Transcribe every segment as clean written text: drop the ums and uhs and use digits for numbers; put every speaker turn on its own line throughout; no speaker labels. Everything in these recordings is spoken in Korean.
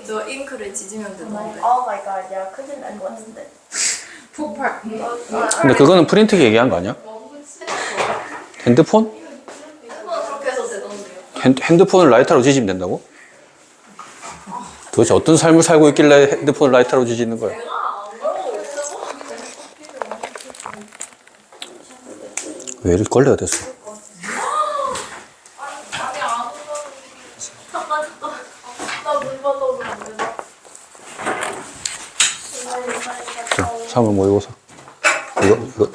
저 잉크를 지지면 되는데.
Oh my god, 야, 큰일 날 것 같은데.
폭발.
근데 그거는 프린트기 얘기한 거 아니야? 핸드폰?
그렇게 해서 되던데요.
핸드폰을 라이터로 지지면 된다고? 도대체 어떤 삶을 살고 있길래 핸드폰을 라이터로 지지는 거야? 왜 이렇게 걸레가 됐어? 자, 사물 모이고서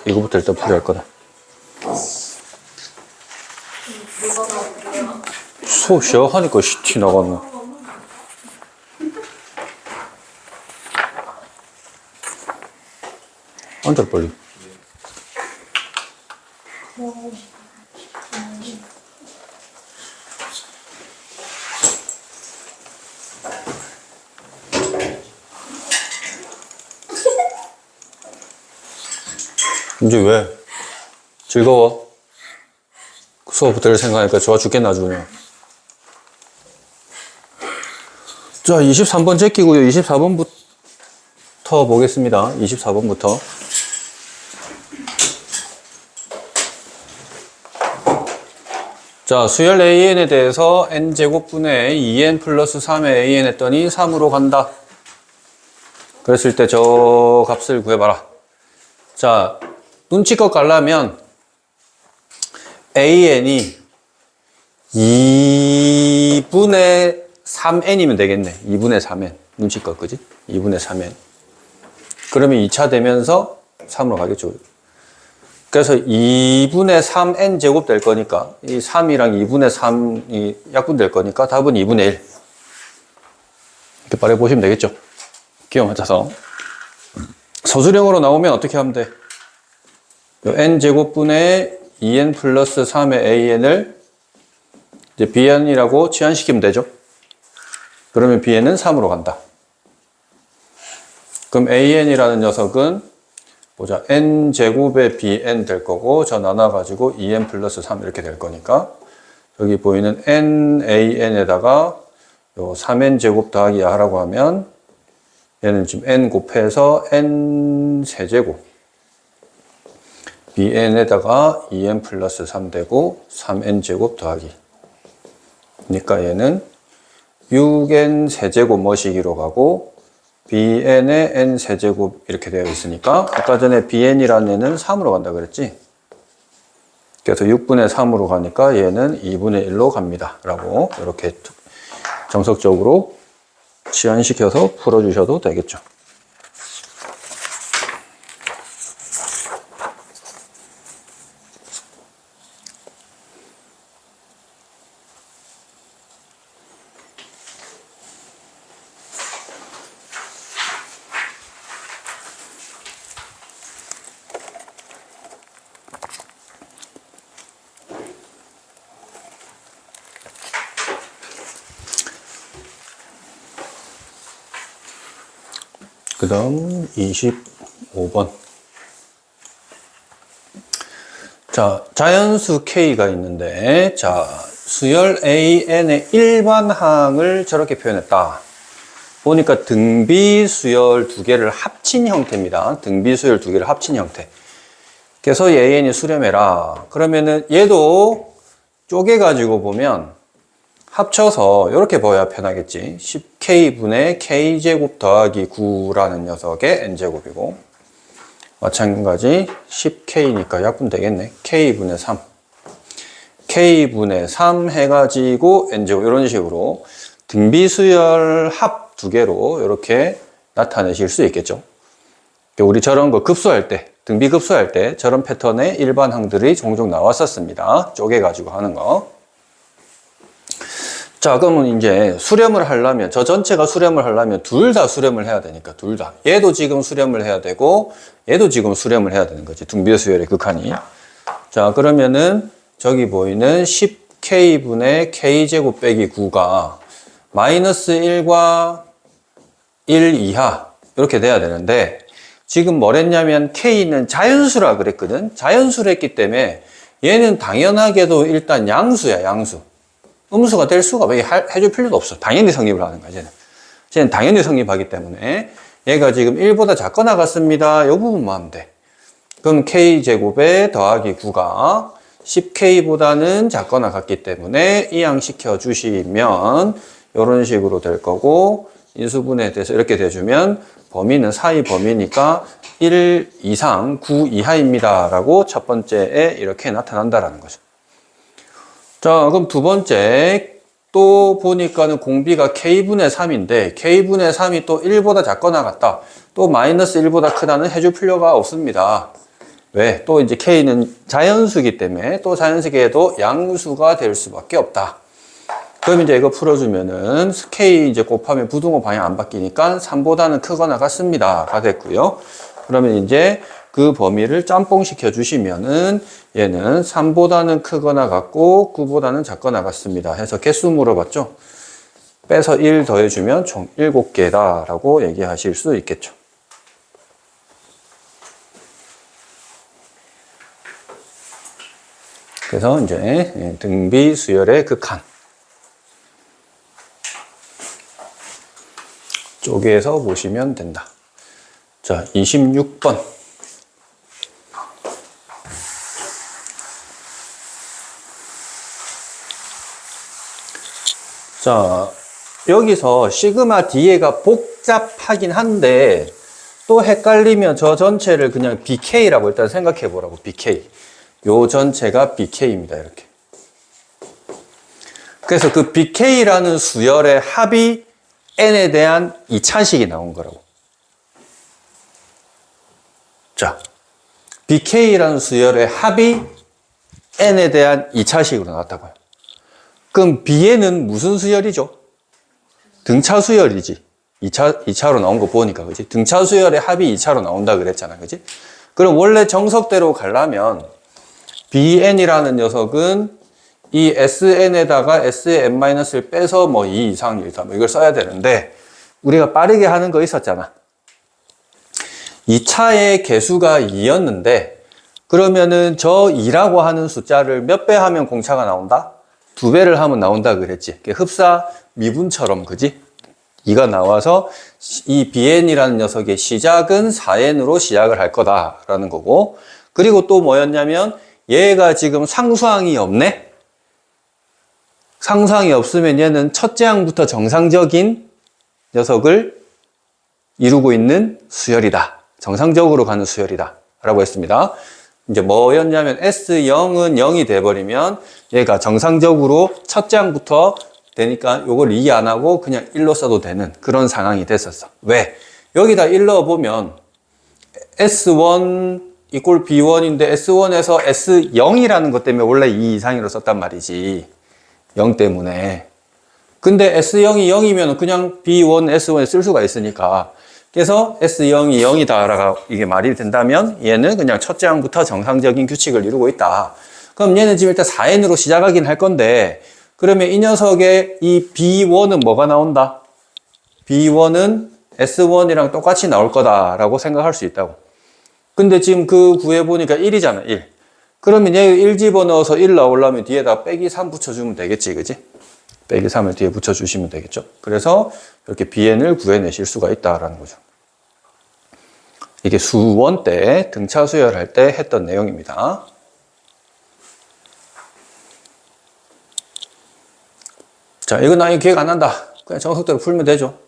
이거부터 일단 풀이할 거다. 수업 시작하니까 티 나갔네. 앉아 빨리. 이제 왜? 즐거워? 수업 들을 생각하니까 좋아 죽겠나 아주 그냥. 자, 23번 제끼고요. 24번부터 보겠습니다. 24번부터. 자, 수열 AN에 대해서 n제곱분의 2n 플러스 3의 AN 했더니 3으로 간다. 그랬을 때 저 값을 구해봐라. 자, 눈치껏 가려면 AN이 2분의 3n이면 되겠네. 2분의 3n. 눈치껏, 그지? 2분의 3n. 그러면 2차 되면서 3으로 가겠죠. 그래서 2분의 3n 제곱 될 거니까, 이 3이랑 2분의 3이 약분될 거니까 답은 2분의 1. 이렇게 빨리 보시면 되겠죠. 기호 맞춰서. 서술형으로 나오면 어떻게 하면 돼? n제곱분의 2n 플러스 3의 an을 이제 bn이라고 치환시키면 되죠. 그러면 bn은 3으로 간다. 그럼 an이라는 녀석은 보자, n제곱의 bn 될 거고, 저 나눠가지고 2n 플러스 3 이렇게 될 거니까, 여기 보이는 nan에다가 요 3n제곱 더하기 하라고 하면, 얘는 지금 n 곱해서 n 세제곱. bn에다가 2n 플러스 3 되고 3n제곱 더하기. 그러니까 얘는 6n 세제곱 머시기로 가고 bn의 n 세제곱 이렇게 되어 있으니까 아까 전에 bn이라는 애는 3으로 간다 그랬지? 그래서 6분의 3으로 가니까 얘는 2분의 1로 갑니다. 라고 이렇게 정석적으로 치환시켜서 풀어주셔도 되겠죠. 그 다음 25번. 자, 자연수 K가 있는데, 자, 수열 AN의 일반항을 저렇게 표현했다. 보니까 등비 수열 두 개를 합친 형태입니다. 등비 수열 두 개를 합친 형태. 그래서 AN이 수렴해라. 그러면은 얘도 쪼개가지고 보면 합쳐서 이렇게 보여야 편하겠지. 10K분의 K제곱 더하기 9라는 녀석의 N제곱이고, 마찬가지 10K니까 약분 되겠네. K분의 3. K분의 3 해가지고 N제곱, 이런 식으로 등비수열 합 두 개로 이렇게 나타내실 수 있겠죠. 우리 저런 거 급수할 때, 등비 급수할 때 저런 패턴의 일반항들이 종종 나왔었습니다. 쪼개가지고 하는 거. 자, 그러면 이제 수렴을 하려면, 저 전체가 수렴을 하려면 둘 다 수렴을 해야 되니까, 둘 다. 얘도 지금 수렴을 해야 되고, 얘도 지금 수렴을 해야 되는 거지. 등비수열의 극한이. 자, 그러면은 저기 보이는 10K분의 K제곱 빼기 9가 마이너스 1과 1 이하, 이렇게 돼야 되는데, 지금 뭘 했냐면 K는 자연수라 그랬거든. 자연수를 했기 때문에 얘는 당연하게도 일단 양수야, 양수. 음수가 될 수가 없어. 해줄 필요도 없어. 당연히 성립을 하는 거야, 쟤는 당연히 성립하기 때문에 얘가 지금 1보다 작거나 같습니다. 이 부분만 하면 돼. 그럼 k제곱에 더하기 9가 10k보다는 작거나 같기 때문에 이항시켜 주시면 이런 식으로 될 거고, 인수분해에 대해서 이렇게 돼주면 범위는 사이 범위니까 1 이상 9 이하입니다 라고 첫 번째에 이렇게 나타난다라는 거죠. 자, 그럼 두 번째 또 보니까는 공비가 k분의 3인데 k분의 3이 또 1보다 작거나 같다. 또 마이너스 1보다 크다는 해줄 필요가 없습니다. 왜? 또 이제 k는 자연수이기 때문에 또 자연수에도 양수가 될 수밖에 없다. 그럼 이제 이거 풀어주면은 k 이제 곱하면 부등호 방향 안 바뀌니까 3보다는 크거나 같습니다가 됐고요. 그러면 이제 그 범위를 짬뽕 시켜 주시면은 얘는 3보다는 크거나 같고 9보다는 작거나 같습니다 해서 개수 물어봤죠. 빼서 1 더해주면 총 7개다 라고 얘기하실 수 있겠죠. 그래서 이제 등비 수열의 극한 쪼개서 보시면 된다. 자, 26번. 자, 여기서 시그마 D가 복잡하긴 한데 또 헷갈리면 저 전체를 그냥 BK라고 일단 생각해 보라고. BK. 요 전체가 BK입니다. 이렇게. 그래서 그 BK라는 수열의 합이 N에 대한 이차식이 나온 거라고. 자, BK라는 수열의 합이 N에 대한 이차식으로 나왔다고요. 그럼 B에는 무슨 수열이죠? 등차 수열이지. 2차로 나온 거 보니까, 그지? 등차 수열의 합이 2차로 나온다 그랬잖아, 그지? 그럼 원래 정석대로 가려면 Bn이라는 녀석은 이 Sn에다가 S의 n-를 빼서 뭐 2 이상 1, 3 이걸 써야 되는데 우리가 빠르게 하는 거 있었잖아. 2차의 개수가 2였는데 그러면은 저 2라고 하는 숫자를 몇 배 하면 공차가 나온다? 2배를 하면 나온다 그랬지. 흡사 미분처럼, 그지? 2가 나와서 이 bn이라는 녀석의 시작은 4n으로 시작을 할 거다라는 거고, 그리고 또 뭐였냐면 얘가 지금 상수항이 없네? 상수항이 없으면 얘는 첫째 항부터 정상적인 녀석을 이루고 있는 수열이다. 정상적으로 가는 수열이다. 라고 했습니다. 이제 뭐였냐면 S0은 0이 돼버리면 얘가 정상적으로 첫째 항부터 되니까 요걸 2 안 하고 그냥 1로 써도 되는 그런 상황이 됐었어. 왜? 여기다 1 넣어보면 S1 이꼴 B1인데 S1에서 S0이라는 것 때문에 원래 2 이상으로 썼단 말이지. 0 때문에. 근데 S0이 0이면 그냥 B1, S1에 쓸 수가 있으니까. 그래서 S0이 0이다라고 이게 말이 된다면 얘는 그냥 첫째 항부터 정상적인 규칙을 이루고 있다. 그럼 얘는 지금 일단 4n으로 시작하긴 할 건데, 그러면 이 녀석의 이 B1은 뭐가 나온다? B1은 S1이랑 똑같이 나올 거다라고 생각할 수 있다고. 근데 지금 그 구해보니까 1이잖아, 1. 그러면 얘 1 집어넣어서 1 나오려면 뒤에다 빼기 3 붙여주면 되겠지, 그지? 빼기 3을 뒤에 붙여주시면 되겠죠. 그래서 이렇게 bn을 구해내실 수가 있다라는 거죠. 이게 수원 때, 등차 수열할 때 했던 내용입니다. 자, 이거 나 기억 안 난다. 그냥 정석대로 풀면 되죠.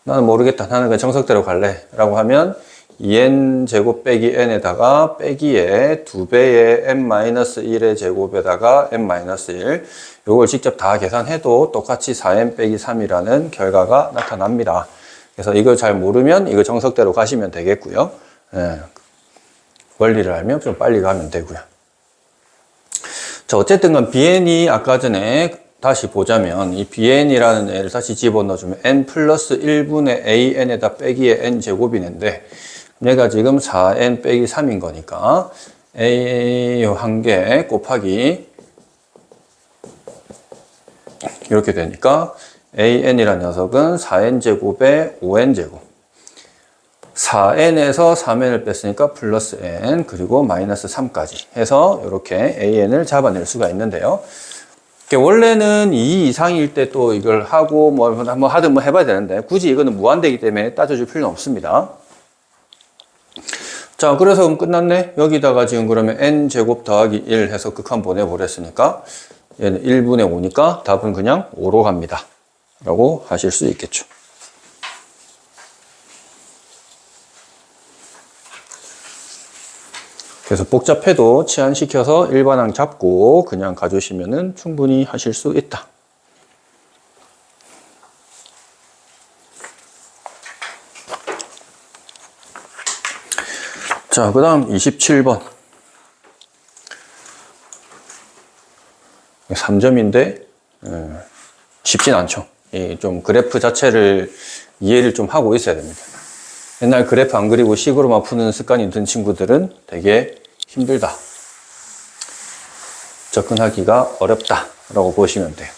나는 모르겠다. 나는 그냥 정석대로 갈래. 라고 하면 2n 제곱 빼기 n에다가 빼기에 2배의 n-1의 제곱에다가 n-1 요걸 직접 다 계산해도 똑같이 4n 빼기 3이라는 결과가 나타납니다. 그래서 이걸 잘 모르면 이거 정석대로 가시면 되겠고요. 예. 원리를 알면 좀 빨리 가면 되고요. 자, 어쨌든 간 bn이 아까 전에 다시 보자면 이 bn이라는 애를 다시 집어넣어주면 n 플러스 1분의 an에다 빼기에 n 제곱이는데 얘가 지금 4n 빼기 3인 거니까 a 한 개 곱하기 이렇게 되니까 an이라는 녀석은 4n 제곱에 5n 제곱 4n에서 3n을 뺐으니까 플러스 n 그리고 마이너스 3까지 해서 이렇게 an을 잡아낼 수가 있는데요. 원래는 2 이상일 때 또 이걸 하고 뭐 한번 하든 뭐 해봐야 되는데 굳이 이거는 무한대이기 때문에 따져줄 필요는 없습니다. 자, 그래서 그럼 끝났네. 여기다가 지금 그러면 n제곱 더하기 1 해서 극한 보내버렸으니까 얘는 1분의 5니까 답은 그냥 5로 갑니다. 라고 하실 수 있겠죠. 그래서 복잡해도 치환시켜서 일반항 잡고 그냥 가주시면은 충분히 하실 수 있다. 자, 그 다음 27번. 3점인데, 쉽진 않죠. 좀 그래프 자체를 이해를 좀 하고 있어야 됩니다. 옛날 그래프 안 그리고 식으로만 푸는 습관이 든 친구들은 되게 힘들다. 접근하기가 어렵다. 라고 보시면 돼요.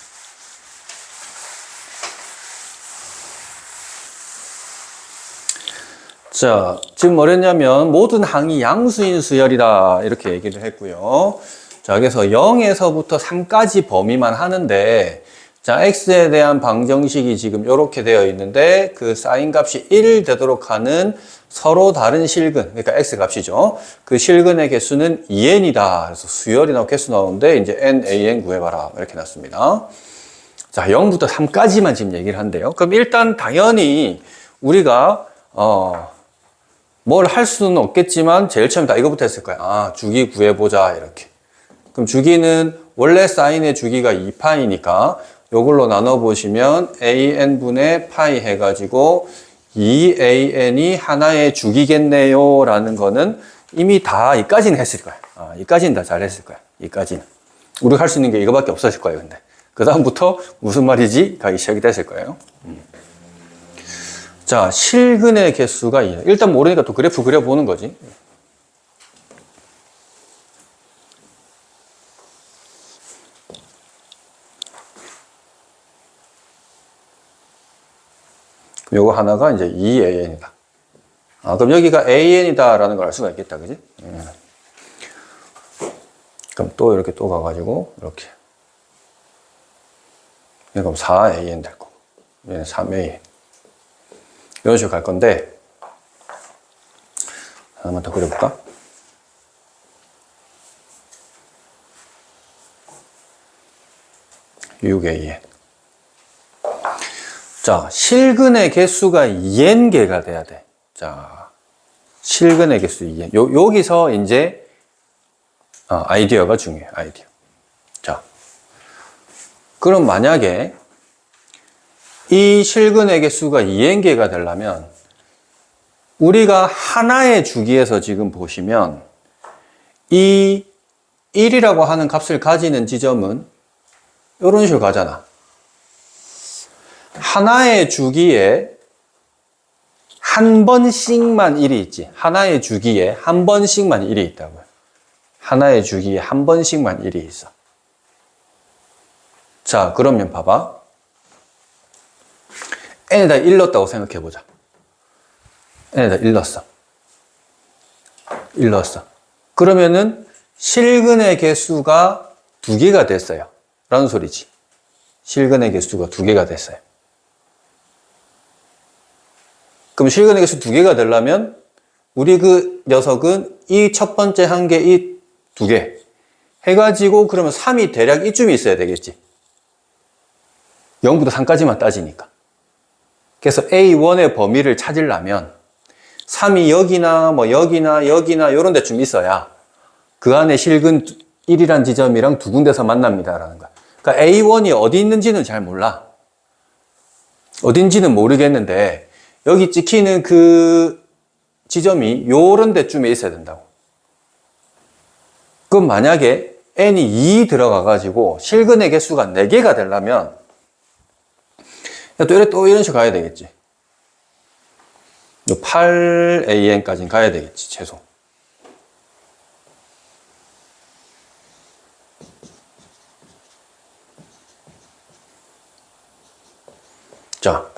자, 지금 뭐랬냐면 모든 항이 양수인 수열이다. 이렇게 얘기를 했고요. 자, 그래서 0에서부터 3까지 범위만 하는데 자, x에 대한 방정식이 지금 이렇게 되어 있는데 그 사인 값이 1 되도록 하는 서로 다른 실근, 그러니까 x 값이죠. 그 실근의 개수는 2n이다. 그래서 수열이나 개수 나오는데 이제 nan 구해봐라. 이렇게 났습니다. 자, 0부터 3까지만 지금 얘기를 한대요. 그럼 일단 당연히 우리가 뭘 할 수는 없겠지만 제일 처음에 다 이거부터 했을 거야. 아, 주기 구해보자. 이렇게. 그럼 주기는 원래 사인의 주기가 2파이니까 요걸로 나눠보시면 an분의 파이 해가지고 2an이 하나의 주기겠네요 라는 거는 이미 다 이까지는 했을 거야. 이까지는 다 잘 했을 거야. 이까지는. 우리가 할 수 있는 게 이거밖에 없었을 거예요. 근데 그 다음부터 무슨 말이지? 가기 시작이 됐을 거예요. 자, 실근의 개수가 2. 일단 모르니까 또 그래프 그려보는 거지. 요거 하나가 이제 2an이다. 그럼 여기가 an이다라는 걸 알 수가 있겠다. 그지? 그럼 또 이렇게 또 가가지고, 이렇게. 그럼 4an 될 거고. 얘는 3an. 이런 식으로 갈 건데, 하나만 더 그려볼까? (6an) 자, 실근의 개수가 2n개가 돼야 돼. 자, 실근의 개수 2n. 여기서 이제, 아이디어가 중요해요, 아이디어. 자, 그럼 만약에 이 실근의 개수가 2n개가 되려면 우리가 하나의 주기에서 지금 보시면 이 1이라고 하는 값을 가지는 지점은 이런 식으로 가잖아. 하나의 주기에 한 번씩만 1이 있지. 하나의 주기에 한 번씩만 1이 있다고요. 하나의 주기에 한 번씩만 1이 있어. 자, 그러면 봐봐. n에다 1 넣었다고 생각해보자. n에다 1 넣었어. 1 넣었어. 그러면은 실근의 개수가 2개가 됐어요. 라는 소리지. 실근의 개수가 2개가 됐어요. 그럼 실근의 개수 2개가 되려면 우리 그 녀석은 이 첫 번째 한 개, 이 2개 해가지고 그러면 3이 대략 이쯤이 있어야 되겠지. 0부터 3까지만 따지니까. 그래서 A1의 범위를 찾으려면 3이 여기나 뭐 여기나 이런 데쯤 있어야 그 안에 실근 1이란 지점이랑 2군데서 만납니다라는 거야. 그러니까 A1이 어디 있는지는 잘 몰라. 어딘지는 모르겠는데 여기 찍히는 그 지점이 요런 데쯤에 있어야 된다고. 그럼 만약에 n이 2 들어가가지고 실근의 개수가 4개가 되려면 또 이런 식으로 가야 되겠지. 8an까지는 가야 되겠지, 최소. 자,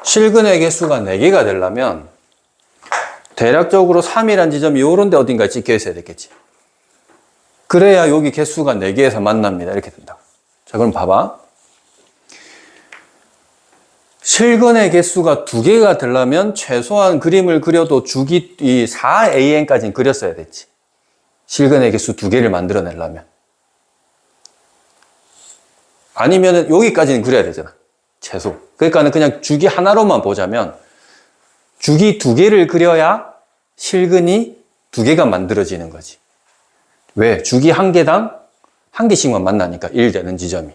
실근의 개수가 4개가 되려면 대략적으로 3이란 지점이 요런 데 어딘가에 찍혀 있어야 되겠지. 그래야 여기 개수가 4개에서 만납니다. 이렇게 된다. 자, 그럼 봐봐. 실근의 개수가 2개가 되려면 최소한 그림을 그려도 주기 이 4AN까지는 그렸어야 됐지. 실근의 개수 2개를 만들어내려면. 아니면은 여기까지는 그려야 되잖아. 최소. 그러니까는 그냥 주기 하나로만 보자면 주기 2개를 그려야 실근이 2개가 만들어지는 거지. 왜? 주기 1개당 1개씩만 만나니까 1 되는 지점이.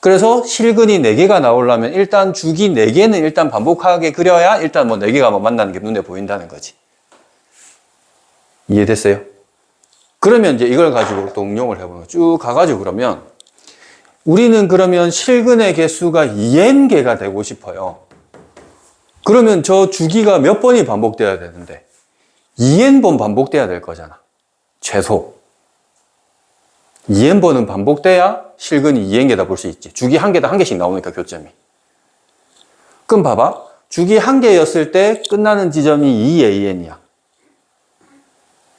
그래서 실근이 4개가 나오려면 일단 주기 4개는 일단 반복하게 그려야 일단 뭐 4개가 뭐 만나는 게 눈에 보인다는 거지. 이해됐어요? 그러면 이제 이걸 가지고 또 응용을 해보면 쭉 가가지고 그러면 우리는 그러면 실근의 개수가 2n개가 되고 싶어요. 그러면 저 주기가 몇 번이 반복돼야 되는데 2n번 반복돼야 될 거잖아. 최소. 2n번은 반복돼야 실근이 2n개다 볼 수 있지. 주기 1개당 1개씩 나오니까 교점이. 그럼 봐봐. 주기 1개였을 때 끝나는 지점이 2AN이야.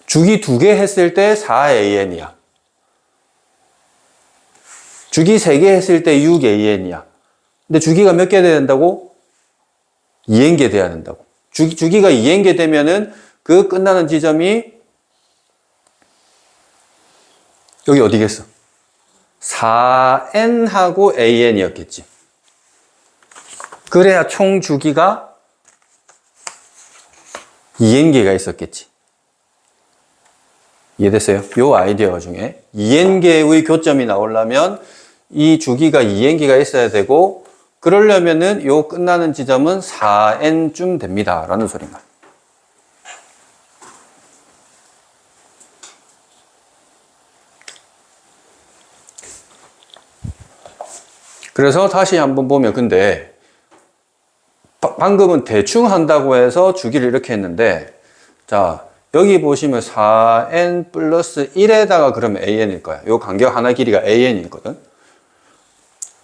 주기 2개 했을 때 4AN이야. 주기 3개 했을 때 6AN이야. 근데 주기가 몇 개 돼야 된다고? 2n개 돼야 된다고. 주기가 2n개 되면은 그 끝나는 지점이 여기 어디겠어? 4n하고 an이었겠지. 그래야 총 주기가 2n개가 있었겠지. 이해됐어요? 요 아이디어 중에 2n개의 교점이 나오려면 이 주기가 2n개가 있어야 되고 그러려면은 요 끝나는 지점은 4n쯤 됩니다. 라는 소리인가. 그래서 다시 한번 보면 근데 방금은 대충 한다고 해서 주기를 이렇게 했는데 자 여기 보시면 4n 플러스 1에다가 그러면 an일 거야. 요 간격 하나 길이가 an이거든.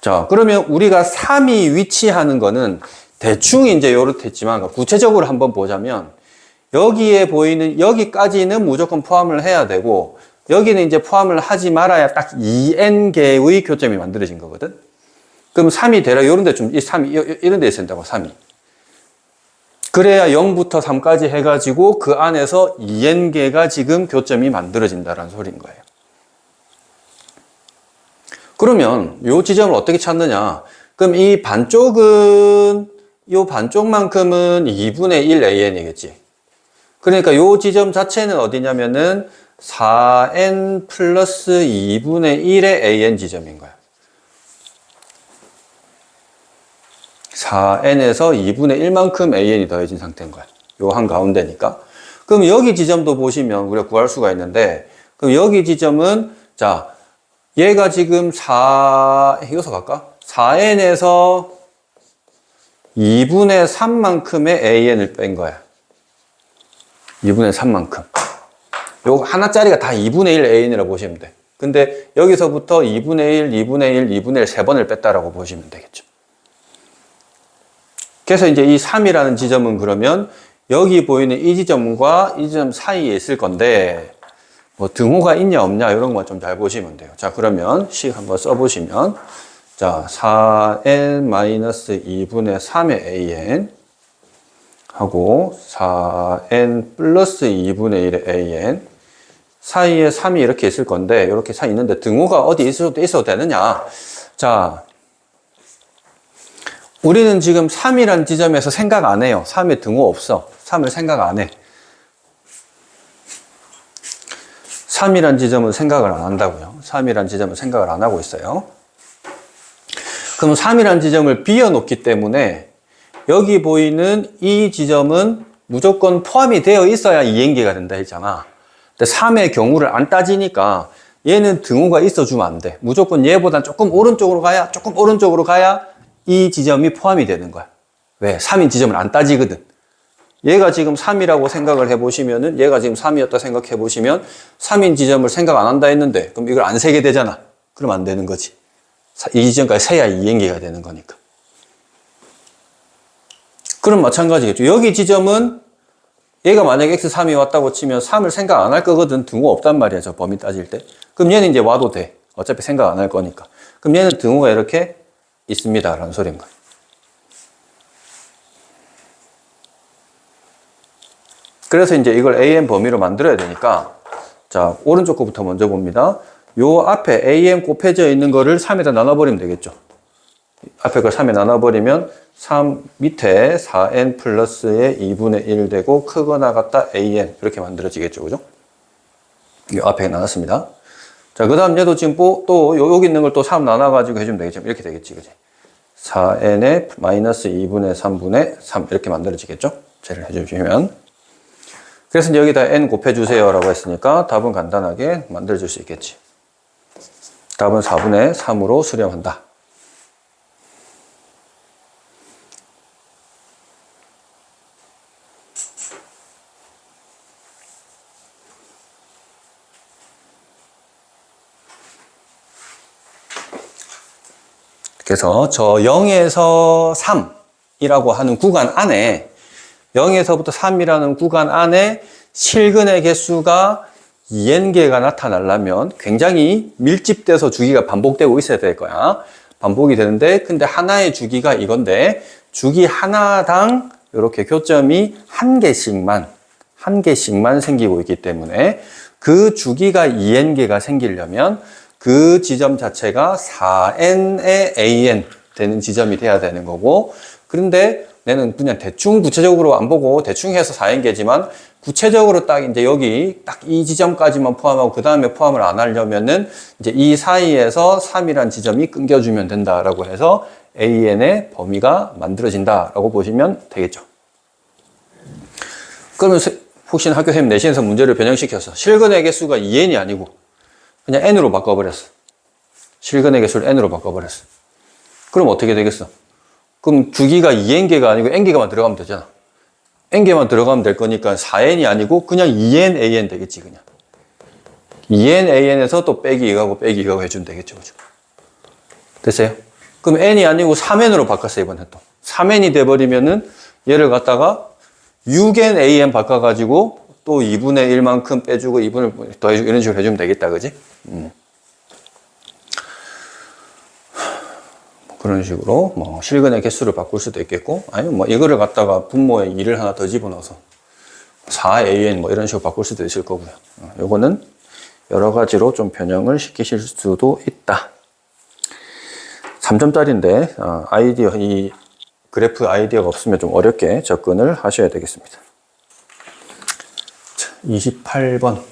자 그러면 우리가 3이 위치하는 거는 대충 이제 요렇게 했지만 구체적으로 한번 보자면 여기에 보이는 여기까지는 무조건 포함을 해야 되고 여기는 이제 포함을 하지 말아야 딱 2n개의 교점이 만들어진 거거든. 그럼 3이 대략 이런 데 좀, 3이 이런 데 있어야 된다고, 3이. 그래야 0부터 3까지 해가지고 그 안에서 2n개가 지금 교점이 만들어진다는 소리인 거예요. 그러면 이 지점을 어떻게 찾느냐? 그럼 이 반쪽은, 이 반쪽만큼은 2분의 1 an이겠지. 그러니까 이 지점 자체는 어디냐면은 4n 플러스 2분의 1의 an 지점인 거야. 4n에서 2분의 1만큼 an이 더해진 상태인 거야. 요 한가운데니까. 그럼 여기 지점도 보시면 우리가 구할 수가 있는데, 그럼 여기 지점은, 자, 얘가 지금 여기서 갈까? 4n에서 2분의 3만큼의 an을 뺀 거야. 2분의 3만큼. 요 하나짜리가 다 2분의 1 an이라고 보시면 돼. 근데 여기서부터 2분의 1, 2분의 1, 2분의 1 3번을 뺐다라고 보시면 되겠죠. 그래서 이제 이 3이라는 지점은 그러면 여기 보이는 이 지점과 이 지점 사이에 있을 건데 뭐 등호가 있냐 없냐 이런 거 좀 잘 보시면 돼요. 자 그러면 식 한번 써보시면 자 4n-2분의 3의 an 하고 4n 플러스 2분의 1의 an 사이에 3이 이렇게 있을 건데 이렇게 사이 있는데 등호가 어디 있어도 되느냐. 자 우리는 지금 3이라는 지점에서 생각 안 해요. 3에 등호 없어. 3을 생각 안 해. 3이라는 지점은 생각을 안 한다고요. 3이라는 지점은 생각을 안 하고 있어요. 그럼 3이라는 지점을 비워놓기 때문에 여기 보이는 이 지점은 무조건 포함이 되어 있어야 2n개가 된다 했잖아. 근데 3의 경우를 안 따지니까 얘는 등호가 있어주면 안 돼. 무조건 얘보단 조금 오른쪽으로 가야 이 지점이 포함이 되는 거야. 왜? 3인 지점을 안 따지거든. 얘가 지금 3이라고 생각을 해보시면은, 얘가 지금 3이었다 생각해보시면, 3인 지점을 생각 안 한다 했는데, 그럼 이걸 안 세게 되잖아. 그럼 안 되는 거지. 이 지점까지 세야 2n개가 되는 거니까. 그럼 마찬가지겠죠. 여기 지점은, 얘가 만약에 x3이 왔다고 치면 3을 생각 안 할 거거든. 등호 없단 말이야. 저 범위 따질 때. 그럼 얘는 이제 와도 돼. 어차피 생각 안 할 거니까. 그럼 얘는 등호가 이렇게 있습니다 라는 소리인 거예요. 그래서 이제 이걸 AN 범위로 만들어야 되니까, 자, 오른쪽 거부터 먼저 봅니다. 요 앞에 AN 곱해져 있는 거를 3에다 나눠버리면 되겠죠. 앞에 걸 3에 나눠버리면 3 밑에 4n 플러스의 2분의 1 되고 크거나 같다 AN 이렇게 만들어지겠죠. 그죠? 이 앞에 나눴습니다. 자, 그 다음 얘도 지금 또 여기 있는 걸 또 3 나눠가지고 해주면 되겠죠. 이렇게 되겠지. 그지? 4n의 마이너스 2분의 3분의 3 이렇게 만들어지겠죠. 쟤를 해주시면. 그래서 이제 여기다 n 곱해주세요 라고 했으니까 답은 간단하게 만들어줄 수 있겠지. 답은 4분의 3으로 수렴한다. 그래서 저 0에서 3이라고 하는 구간 안에 0에서부터 3이라는 구간 안에 실근의 개수가 2n개가 나타나려면 굉장히 밀집돼서 주기가 반복되고 있어야 될 거야. 반복이 되는데 근데 하나의 주기가 이건데 주기 하나당 이렇게 교점이 한 개씩만 생기고 있기 때문에 그 주기가 2n개가 생기려면 그 지점 자체가 4n의 an 되는 지점이 돼야 되는 거고, 그런데 내는 그냥 대충 구체적으로 안 보고 대충 해서 4n개지만 구체적으로 딱 이제 여기 딱 이 지점까지만 포함하고 그 다음에 포함을 안 하려면은 이제 이 사이에서 3이란 지점이 끊겨주면 된다라고 해서 an의 범위가 만들어진다라고 보시면 되겠죠. 그러면 혹시나 학교 선생님 내신에서 문제를 변형시켜서 실근의 개수가 2n이 아니고 그냥 n으로 바꿔버렸어. 실근의 개수를 n으로 바꿔버렸어. 그럼 어떻게 되겠어? 그럼 주기가 2n개가 아니고 n개가만 들어가면 되잖아. n개만 들어가면 될 거니까 4n이 아니고 그냥 2n an 되겠지 그냥. 2n an에서 또 빼기 2가고 빼기 2가고 해주면 되겠죠. 그죠? 됐어요? 그럼 n이 아니고 3n으로 바꿨어 이번에 또. 3n이 돼버리면은 얘를 갖다가 6n an 바꿔가지고 또 2분의 1만큼 빼주고 2분을 더해주고 이런 식으로 해주면 되겠다. 그지? 그런 식으로 뭐 실근의 개수를 바꿀 수도 있겠고, 아니면 뭐 이거를 갖다가 분모에 2를 하나 더 집어넣어서 4an 뭐 이런 식으로 바꿀 수도 있을 거고요. 요거는 여러 가지로 좀 변형을 시키실 수도 있다. 3점짜리인데 아이디어, 이 그래프 아이디어가 없으면 좀 어렵게 접근을 하셔야 되겠습니다. 28번.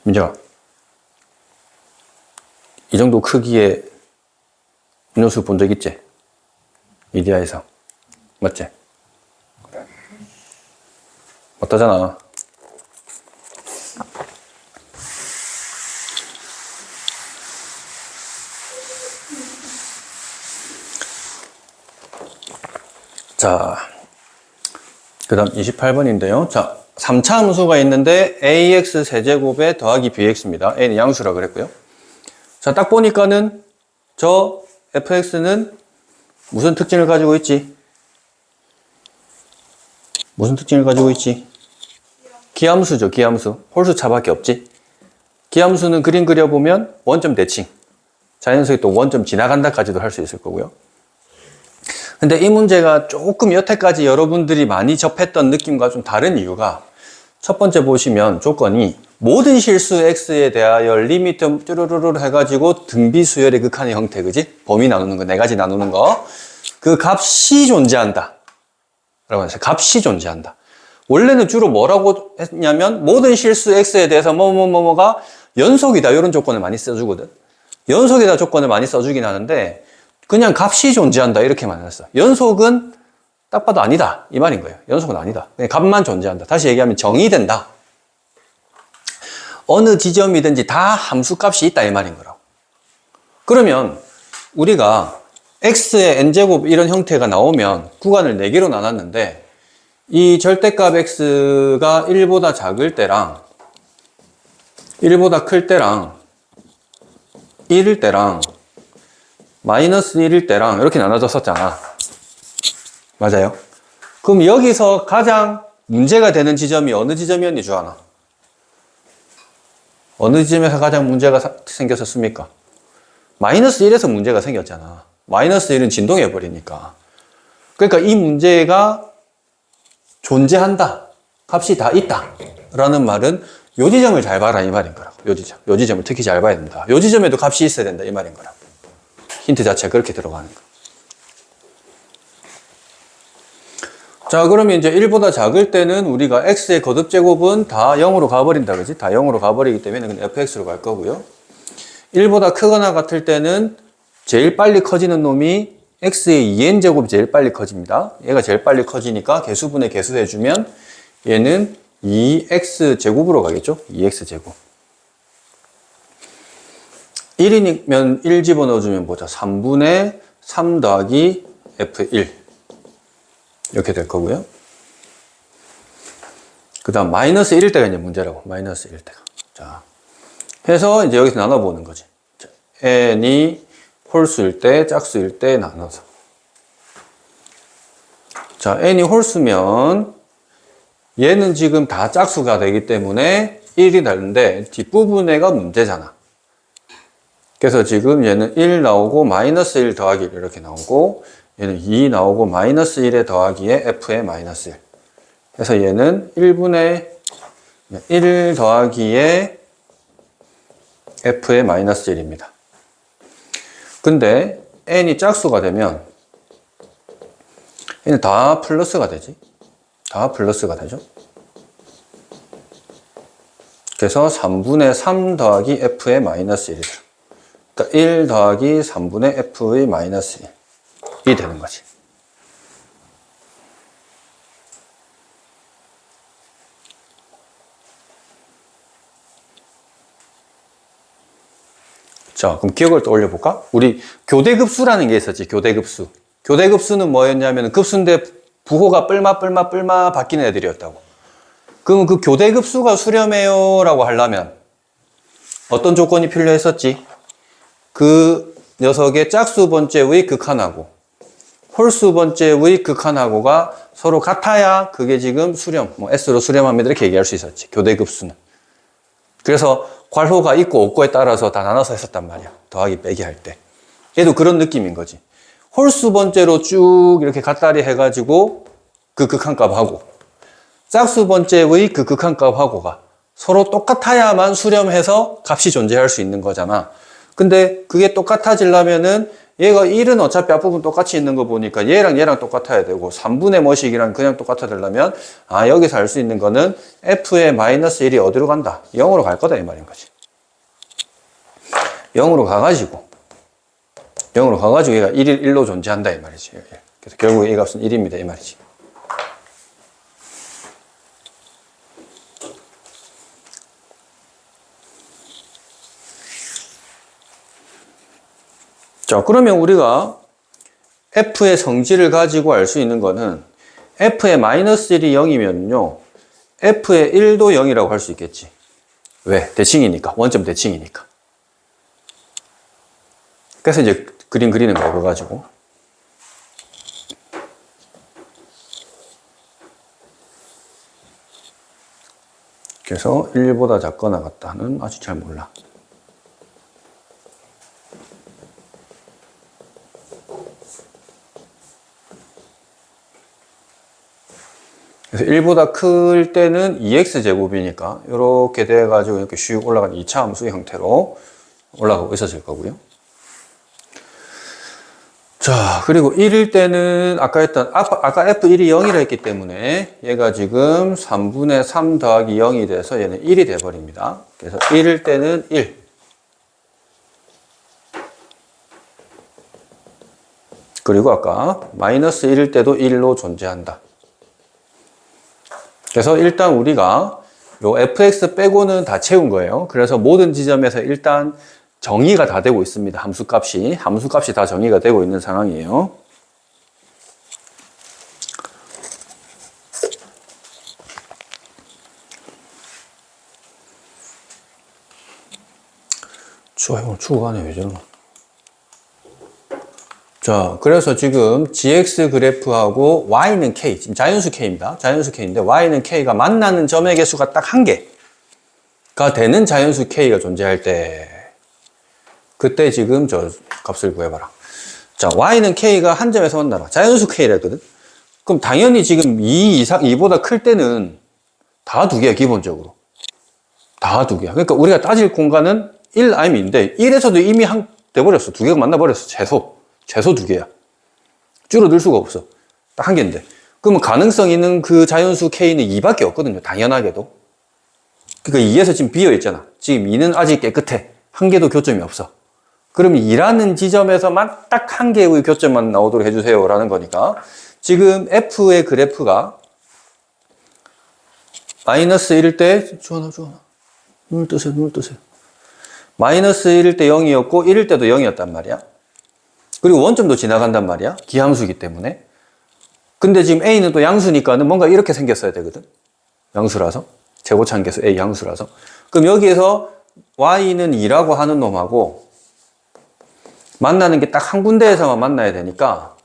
민정아, 이 정도 크기의 음료수 본 적 있지? 이디야에서. 맞지? 그래. 어떠잖아. 자, 그 다음 28번인데요. 자, 3차 함수가 있는데 ax 세제곱에 더하기 bx입니다. a는 양수라 그랬고요. 자, 딱 보니까는 저 fx는 무슨 특징을 가지고 있지? 무슨 특징을 가지고 있지? 기함수죠, 기함수. 홀수차밖에 없지. 기함수는 그림 그려보면 원점 대칭. 자연스럽게 또 원점 지나간다까지도 할 수 있을 거고요. 근데 이 문제가 조금 여태까지 여러분들이 많이 접했던 느낌과 좀 다른 이유가, 첫 번째 보시면 조건이 모든 실수 x에 대하여 리미트 쭈루루루 해가지고 등비수열의 극한의 형태, 그지? 범위 나누는 거, 4가지 나누는 거. 그 값이 존재한다 라고 했어요. 값이 존재한다. 원래는 주로 뭐라고 했냐면 모든 실수 x에 대해서 뭐가 연속이다 이런 조건을 많이 써주거든. 연속이다 조건을 많이 써주긴 하는데 그냥 값이 존재한다 이렇게만 했어. 연속은 딱 봐도 아니다 이 말인 거예요. 연속은 아니다. 그냥 값만 존재한다. 다시 얘기하면 정의된다. 어느 지점이든지 다 함수값이 있다 이 말인 거라고. 그러면 우리가 x의 n제곱 이런 형태가 나오면 구간을 4개로 나눴는데 이 절대값 x가 1보다 작을 때랑 1보다 클 때랑 1일 때랑 마이너스 1일 때랑 이렇게 나눠졌었잖아. 맞아요? 그럼 여기서 가장 문제가 되는 지점이 어느 지점이었니, 주하나? 어느 지점에서 가장 문제가 생겼었습니까? 마이너스 1에서 문제가 생겼잖아. 마이너스 1은 진동해버리니까. 그러니까 이 문제가 존재한다. 값이 다 있다. 라는 말은 요 지점을 잘 봐라 이 말인 거라고. 요 지점. 요 지점을 특히 잘 봐야 된다. 요 지점에도 값이 있어야 된다 이 말인 거라고. 힌트 자체가 그렇게 들어가는 거. 자, 그러면 이제 1보다 작을 때는 우리가 x의 거듭제곱은 다 0으로 가버린다, 그지? 다 0으로 가버리기 때문에 그냥 fx로 갈 거고요. 1보다 크거나 같을 때는 제일 빨리 커지는 놈이 x의 2n제곱이 제일 빨리 커집니다. 얘가 제일 빨리 커지니까 개수분해 개수해주면 얘는 2x제곱으로 가겠죠? 2x제곱. 1이면 1 집어넣어주면 보자. 3분의 3 더하기 f1. 이렇게 될 거고요. 그 다음 마이너스 1일 때가 이제 문제라고. 마이너스 1일 때가. 자, 해서 이제 여기서 나눠보는 거지. 자, n이 홀수일 때, 짝수일 때 나눠서. 자, n이 홀수면 얘는 지금 다 짝수가 되기 때문에 1이 다른데 뒷부분에가 문제잖아. 그래서 지금 얘는 1 나오고 마이너스 1 더하기 1 이렇게 나오고 얘는 2 나오고 마이너스 1에 더하기에 f에 마이너스 1. 그래서 얘는 1분의 1 더하기에 f에 마이너스 1입니다. 근데 n이 짝수가 되면 얘는 다 플러스가 되지. 다 플러스가 되죠. 그래서 3분의 3 더하기 f의 마이너스 1이다. 그러니까 1 더하기 3분의 f의 마이너스 1이 되는 거지. 자, 그럼 기억을 떠올려 볼까? 우리 교대급수라는 게 있었지, 교대급수. 교대급수는 뭐였냐면 급수인데 부호가 뿔마 바뀌는 애들이었다고. 그럼 그 교대급수가 수렴해요 라고 하려면 어떤 조건이 필요했었지? 그 녀석의 짝수 번째의 극한하고 홀수 번째의 극한하고가 서로 같아야 그게 지금 수렴, 뭐 S로 수렴합니다 이렇게 얘기할 수 있었지, 교대급수는. 그래서 괄호가 있고 없고에 따라서 다 나눠서 했었단 말이야, 더하기 빼기 할 때. 얘도 그런 느낌인 거지. 홀수 번째로 쭉 이렇게 갓다리 해가지고 그 극한값하고 짝수 번째의 그 극한값하고가 서로 똑같아야만 수렴해서 값이 존재할 수 있는 거잖아. 근데 그게 똑같아지려면은 얘가 1은 어차피 앞부분 똑같이 있는 거 보니까 얘랑 똑같아야 되고 3분의 뭐씩이랑 그냥 똑같아지려면 여기서 알 수 있는 거는 f의 마이너스 1이 어디로 간다? 0으로 갈 거다 이 말인 거지. 0으로 가가지고 얘가 1로 존재한다 이 말이지. 그래서 결국 이 값은 1입니다 이 말이지. 자, 그러면 우리가 f의 성질을 가지고 알 수 있는 거는 f의 마이너스 1이 0이면요 f의 1도 0이라고 할 수 있겠지. 왜? 대칭이니까. 원점 대칭이니까. 그래서 이제 그림 그리는 거야, 그거 가지고. 그래서 1보다 작거나 같다는 아직 잘 몰라. 그래서 1보다 클 때는 2x제곱이니까 이렇게 돼가지고 이렇게 슉 올라간 2차 함수 형태로 올라가고 있었을 거고요. 자, 그리고 1일 때는 아까 f1이 0이라 했기 때문에 얘가 지금 3분의 3 더하기 0이 돼서 얘는 1이 돼버립니다. 그래서 1일 때는 1. 그리고 아까 마이너스 1일 때도 1로 존재한다. 그래서 일단 우리가 요 fx 빼고는 다 채운 거예요. 그래서 모든 지점에서 일단 정의가 다 되고 있습니다. 함수값이 다 정의가 되고 있는 상황이에요. 추워, 오늘 추워 가네, 왜 저러나. 자, 그래서 지금 gx 그래프하고 y는 k, 지금 자연수 k입니다. 자연수 k인데 y는 k가 만나는 점의 개수가 딱 한 개가 되는 자연수 k가 존재할 때 그때 지금 저 값을 구해봐라. 자, y는 k가 한 점에서 만나라. 자연수 k라 했거든. 그럼 당연히 지금 2 이상, 2보다 클 때는 다 두 개야, 기본적으로. 다 두 개야. 그러니까 우리가 따질 공간은 1 아임인데 1에서도 이미 돼버렸어. 두 개가 만나버렸어. 최소 두 개야. 줄어들 수가 없어. 딱 한 개인데. 그러면 가능성 있는 그 자연수 K는 2밖에 없거든요. 당연하게도. 그러니까 2에서 지금 비어있잖아. 지금 2는 아직 깨끗해. 한 개도 교점이 없어. 그럼 2라는 지점에서만 딱 한 개의 교점만 나오도록 해주세요. 라는 거니까. 지금 F의 그래프가 마이너스 1일 때, 주원아. 눈을 뜨세요. 마이너스 1일 때 0이었고, 1일 때도 0이었단 말이야. 그리고 원점도 지나간단 말이야. 기함수이기 때문에. 근데 지금 A는 또 양수니까는 뭔가 이렇게 생겼어야 되거든. 양수라서. 제곱차함계수 A 양수라서. 그럼 여기에서 Y는 2라고 하는 놈하고 만나는 게 딱 한 군데에서만 만나야 되니까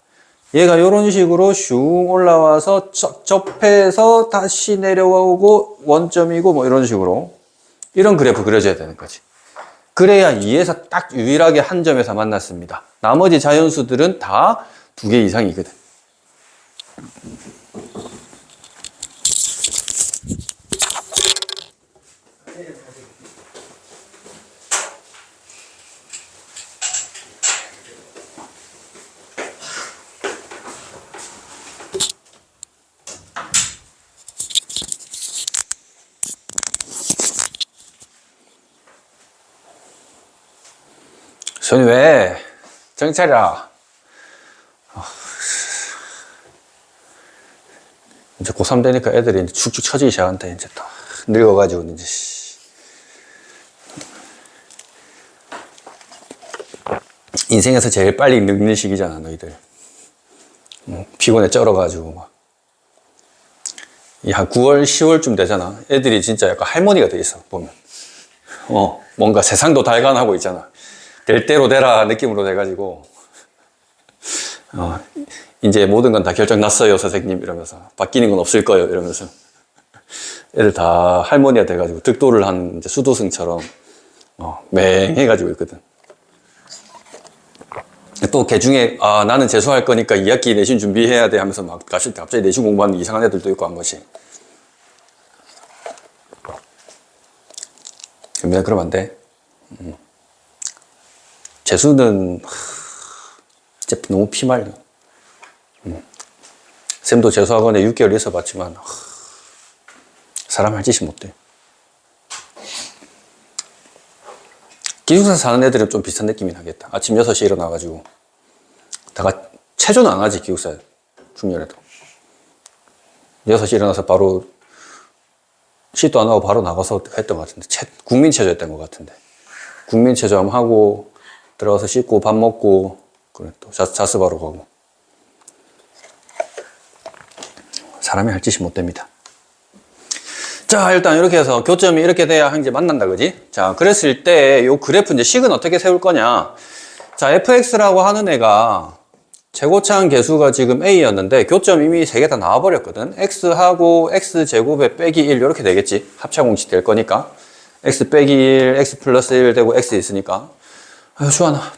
얘가 이런 식으로 슝 올라와서 접해서 다시 내려오고 원점이고 뭐 이런 식으로 이런 그래프 그려줘야 되는 거지. 그래야 2에서 딱 유일하게 한 점에서 만났습니다. 나머지 자연수들은 다 두 개 이상이거든. 손이 왜? 정찰이라. 이제 고3 되니까 애들이 이제 축축 처지기 시작한다, 이제 또. 늙어가지고, 이제. 인생에서 제일 빨리 늙는 시기잖아, 너희들. 피곤해 쩔어가지고, 막. 한 9월, 10월쯤 되잖아. 애들이 진짜 약간 할머니가 돼 있어, 보면. 뭔가 세상도 달관하고 있잖아. 될 대로 되라 느낌으로 돼가지고 이제 모든 건 다 결정 났어요 선생님 이러면서 바뀌는 건 없을 거예요 이러면서 애들 다 할머니가 돼가지고 득도를 한 이제 수도승처럼 맹해가지고 있거든. 또 걔 중에 나는 재수할 거니까 2학기 내신 준비해야 돼 하면서 막 갑자기 내신 공부하는 이상한 애들도 있고 한 번씩. 그러면 안 돼. 재수는 진짜 너무 피말려. 쌤도 재수학원에 6개월 있어봤지만 사람 할 짓이 못돼. 기숙사 사는 애들은 좀 비슷한 느낌이 나겠다. 아침 6시에 일어나가지고 체조는 안 하지 기숙사 중열에도 6시에 일어나서 바로 시도 안 하고 바로 나가서 했던 것 같은데 국민체조 했던 것 같은데 국민체조 한번 하고 들어가서 씻고 밥 먹고 그래 또 자습하러 가고. 사람이 할 짓이 못 됩니다. 자, 일단 이렇게 해서 교점이 이렇게 돼야 이제 만난다, 그지? 자, 그랬을 때 요 그래프 이제 식은 어떻게 세울 거냐? 자, fx라고 하는 애가 최고차항 개수가 지금 a였는데 교점 이미 3개 다 나와버렸거든. x하고 x제곱에 빼기 1 이렇게 되겠지. 합차공식 될 거니까. x 빼기 1, x 플러스 1 되고 x 있으니까. 아유, 좋아.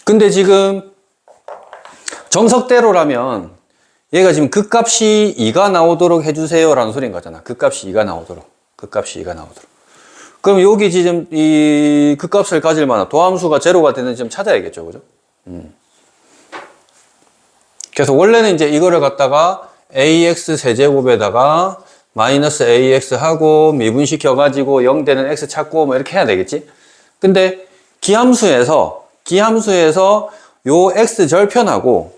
근데 지금 정석대로라면 얘가 지금 극값이 2가 나오도록 해주세요 라는 소리인 거잖아. 극값이 2가 나오도록. 그럼 여기 지금 이 극값을 가질 만한 도함수가 제로가 되는 점 찾아야겠죠. 그죠? 그래서 원래는 이제 이거를 갖다가 ax 세제곱에다가 마이너스 ax 하고 미분시켜가지고 0 되는 x 찾고 뭐 이렇게 해야 되겠지? 근데 기함수에서 요 x 절편하고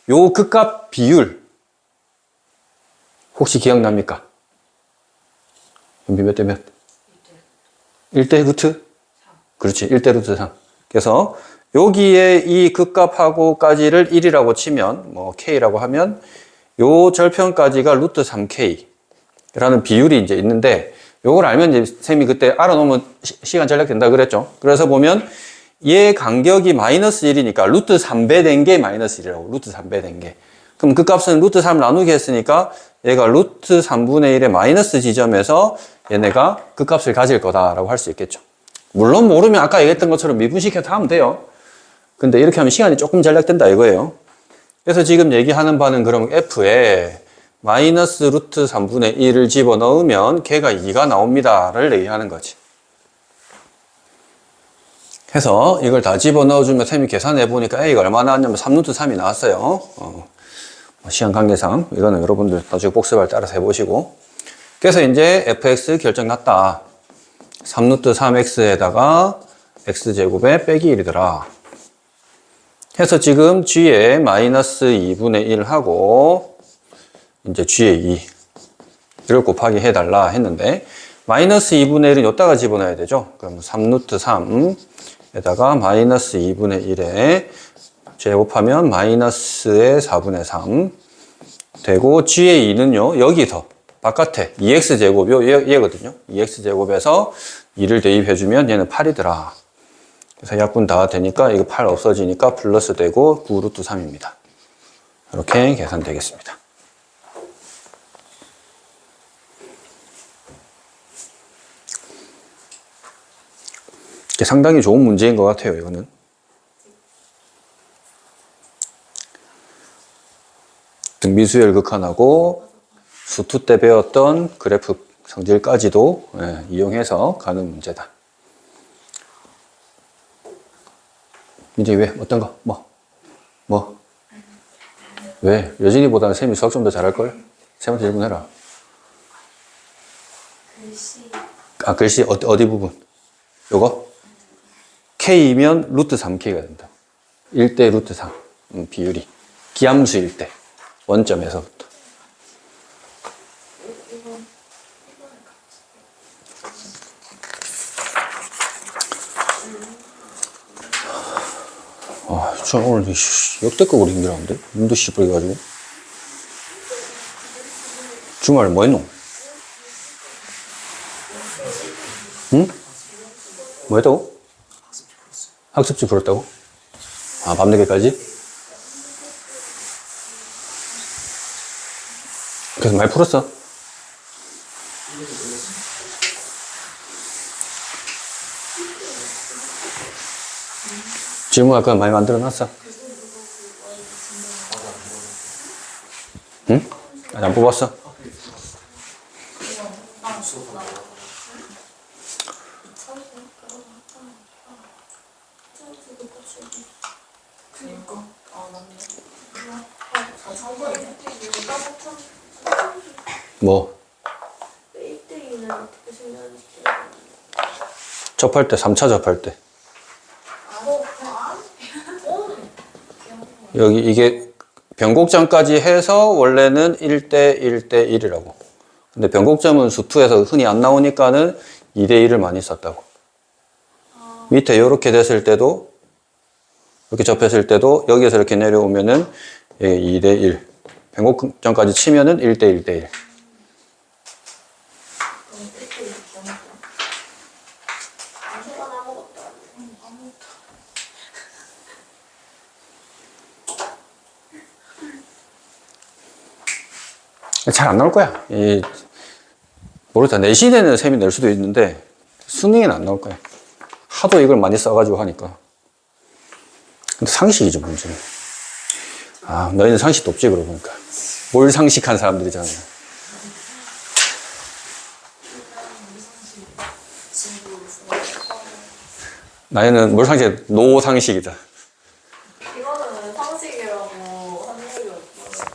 요 극값 비율 혹시 기억납니까? 몇 대 몇? 1대 루트? 3. 그렇지, 1대 루트 3. 그래서 여기에 이 극값하고까지를 1이라고 치면 뭐 k라고 하면 요 절편까지가 루트 3k 라는 비율이 이제 있는데 요걸 알면 이제 쌤이 그때 알아놓으면 시간 절약된다 그랬죠. 그래서 보면 얘 간격이 마이너스 1이니까 루트 3배 된 게 마이너스 1이라고. 루트 3배 된 게. 그럼 그 값은 루트 3 나누기 했으니까 얘가 루트 3분의 1의 마이너스 지점에서 얘네가 그 값을 가질 거다라고 할 수 있겠죠. 물론 모르면 아까 얘기했던 것처럼 미분시켜서 하면 돼요. 근데 이렇게 하면 시간이 조금 절약된다 이거예요. 그래서 지금 얘기하는 바는 그럼 f에 마이너스 루트 3분의 1을 집어넣으면 걔가 2가 나옵니다를 얘기하는 거지. 해서 이걸 다 집어넣어주면 쌤이 계산해 보니까 A가 얼마 나왔냐면 3루트 3이 나왔어요. 시간 관계상 이거는 여러분들 나중에 복습할 때 알아서 해보시고. 그래서 이제 fx 결정 났다. 3루트 3x에다가 x제곱에 빼기 1이더라. 해서 지금 g에 마이너스 2분의 1 하고 이제 g에 2 이걸 곱하기 해달라 했는데 마이너스 2분의 1은 여기다가 집어넣어야 되죠. 그럼 3루트 3에다가 마이너스 2분의 1에 제곱하면 마이너스의 4분의 3 되고 g의 2는요 여기서 바깥에 2x제곱이요 얘거든요. 2x제곱에서 2를 대입해주면 얘는 8이더라. 그래서 약분 다 되니까 이거 8 없어지니까 플러스 되고 9루트 3입니다. 이렇게 계산되겠습니다. 상당히 좋은 문제인 것 같아요, 이거는. 등비수열 극한하고 수투 때 배웠던 그래프 성질까지도 이용해서 가는 문제다. 이제 왜? 어떤 거? 뭐? 왜? 여진이보다는 쌤이 수학 좀 더 잘할걸? 쌤한테 질문해라.
글씨.
아, 글씨 어디 부분? 요거? K이면 루트 3K가 된다. 1대 루트 3 비율이 기함수일 때 원점에서부터. 저 오늘 역대급으로 힘들었는데? 눈도 시뻘개가지고. 주말 뭐 했노? 응? 뭐 했다고? 학습지 풀었다고? 아, 밤늦게까지? 그래서 많이 풀었어? 질문 아까 많이 만들어 놨어? 응? 아직 안 뽑았어? 뭐? 접할 때, 3차 접할 때. 여기 이게 변곡점까지 해서 원래는 1대 1대 1이라고. 근데 변곡점은 수투에서 흔히 안 나오니까는 2대 1을 많이 썼다고. 밑에 이렇게 됐을 때도, 이렇게 접했을 때도 여기에서 이렇게 내려오면은 2대 1. 변곡점까지 치면은 1대 1대 1. 잘 안 나올 거야. 모르겠다. 내신에는 셈이 낼 수도 있는데 수능에는 안 나올 거야. 하도 이걸 많이 써가지고 하니까. 근데 상식이죠, 문제는. 아, 너희는 상식도 없지, 그러고 보니까. 뭘 상식한 사람들이잖아. 나이는 뭘 상식, 노상식이다.
이거는 상식이라고 한 적이 없어.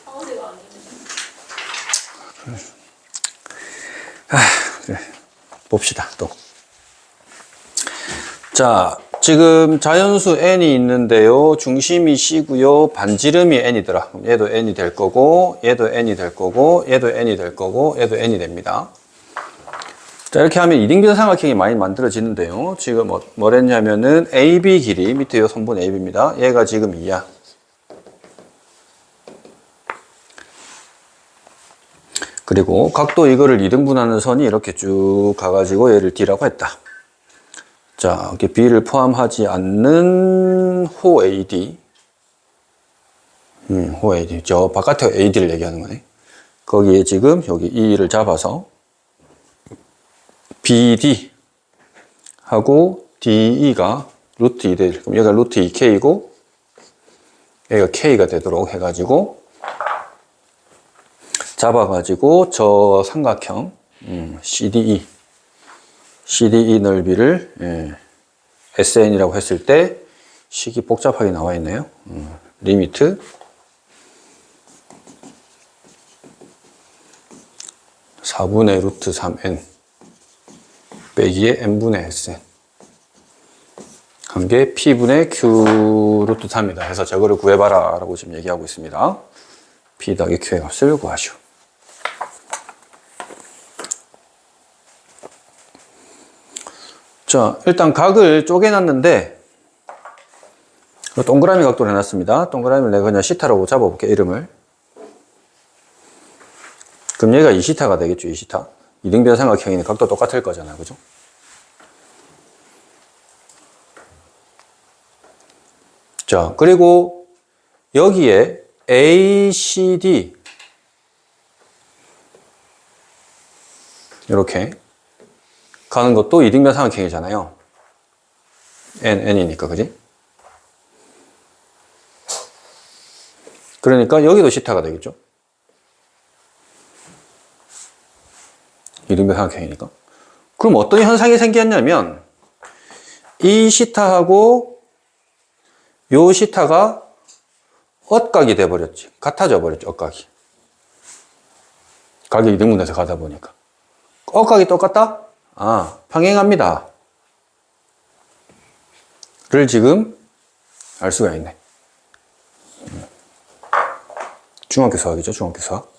상식 아니지.
그래. 봅시다, 또. 자, 지금 자연수 n이 있는데요. 중심이 c고요. 반지름이 n이더라. 얘도 n이 될 거고, 얘도 n이 될 거고, 얘도 n이 될 거고, 얘도 n이 됩니다. 자, 이렇게 하면 이등변 삼각형이 많이 만들어지는데요. 지금 뭘 했냐면은 AB 길이, 밑에 요 선분 AB입니다. 얘가 지금 2야. 그리고 각도 이거를 2등분하는 선이 이렇게 쭉 가가지고 얘를 D라고 했다. 자, 이렇게 B를 포함하지 않는 호 AD. 호 AD. 저 바깥에 AD를 얘기하는 거네. 거기에 지금 여기 E를 잡아서 BD 하고 DE가 루트 2 될, 그럼 여기가 루트 2K이고 여기가 K가 되도록 해가지고 잡아가지고 저 삼각형 CDE 넓이를 SN이라고 했을 때 식이 복잡하게 나와 있네요. 리미트 4분의 루트 3n 빼기에 n분의 sn 한 게 p분의 q 루트 3이다 해서 저거를 구해봐라 라고 지금 얘기하고 있습니다. p 더하기 q의 값을 구하시오. 자, 일단 각을 쪼개놨는데 동그라미 각도를 해놨습니다. 동그라미를 내가 그냥 시타라고 잡아볼게, 이름을. 그럼 얘가 2시타가 되겠죠, 2시타. 이등변 삼각형이니 각도 똑같을 거잖아요, 그죠? 자, 그리고 여기에 ACD 이렇게 가는 것도 이등변 삼각형이잖아요. N이니까, 그지? 그러니까 여기도 시타가 되겠죠? 이등변 삼각형이니까. 그럼 어떤 현상이 생겼냐면 이 시타하고 요 시타가 엇각이 돼버렸지. 같아져 버렸죠, 엇각이. 각이 이등분해서 가다 보니까. 엇각이 똑같다? 아, 평행합니다. 를 지금 알 수가 있네. 중학교 수학이죠, 중학교 수학.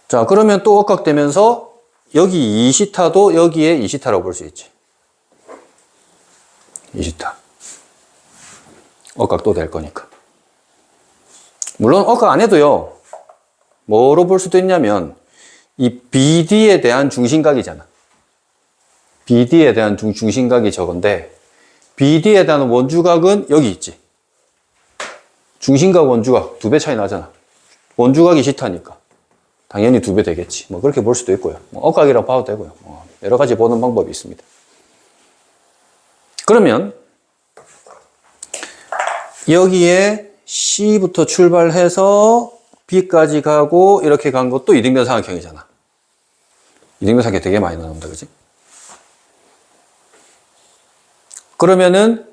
자, 그러면 또 엇각되면서 여기 2시타도 여기에 2시타라고 볼 수 있지. 2시타. 엇각도 될 거니까. 물론 엇각 안 해도요. 뭐로 볼 수도 있냐면 이 BD에 대한 중심각이잖아. BD에 대한 중심각이 저건데 BD에 대한 원주각은 여기 있지. 중심각 원주각 2배 차이 나잖아. 원주각이 시타니까 당연히 2배 되겠지. 뭐 그렇게 볼 수도 있고요. 뭐 엇각이라고 봐도 되고요. 여러 가지 보는 방법이 있습니다. 그러면 여기에 C부터 출발해서 B까지 가고 이렇게 간 것도 이등변 삼각형이잖아. 이등변 삼각형 되게 많이 나옵니다. 그지? 그러면은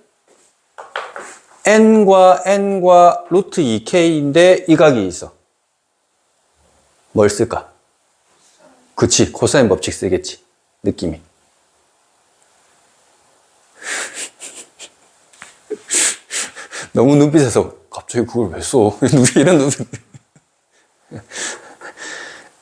N과 루트 2K인데 이 각이 있어. 뭘 쓸까? 그치, 코사인 법칙 쓰겠지. 느낌이. 너무 눈빛에서 갑자기 그걸 왜 써? 이런 눈빛.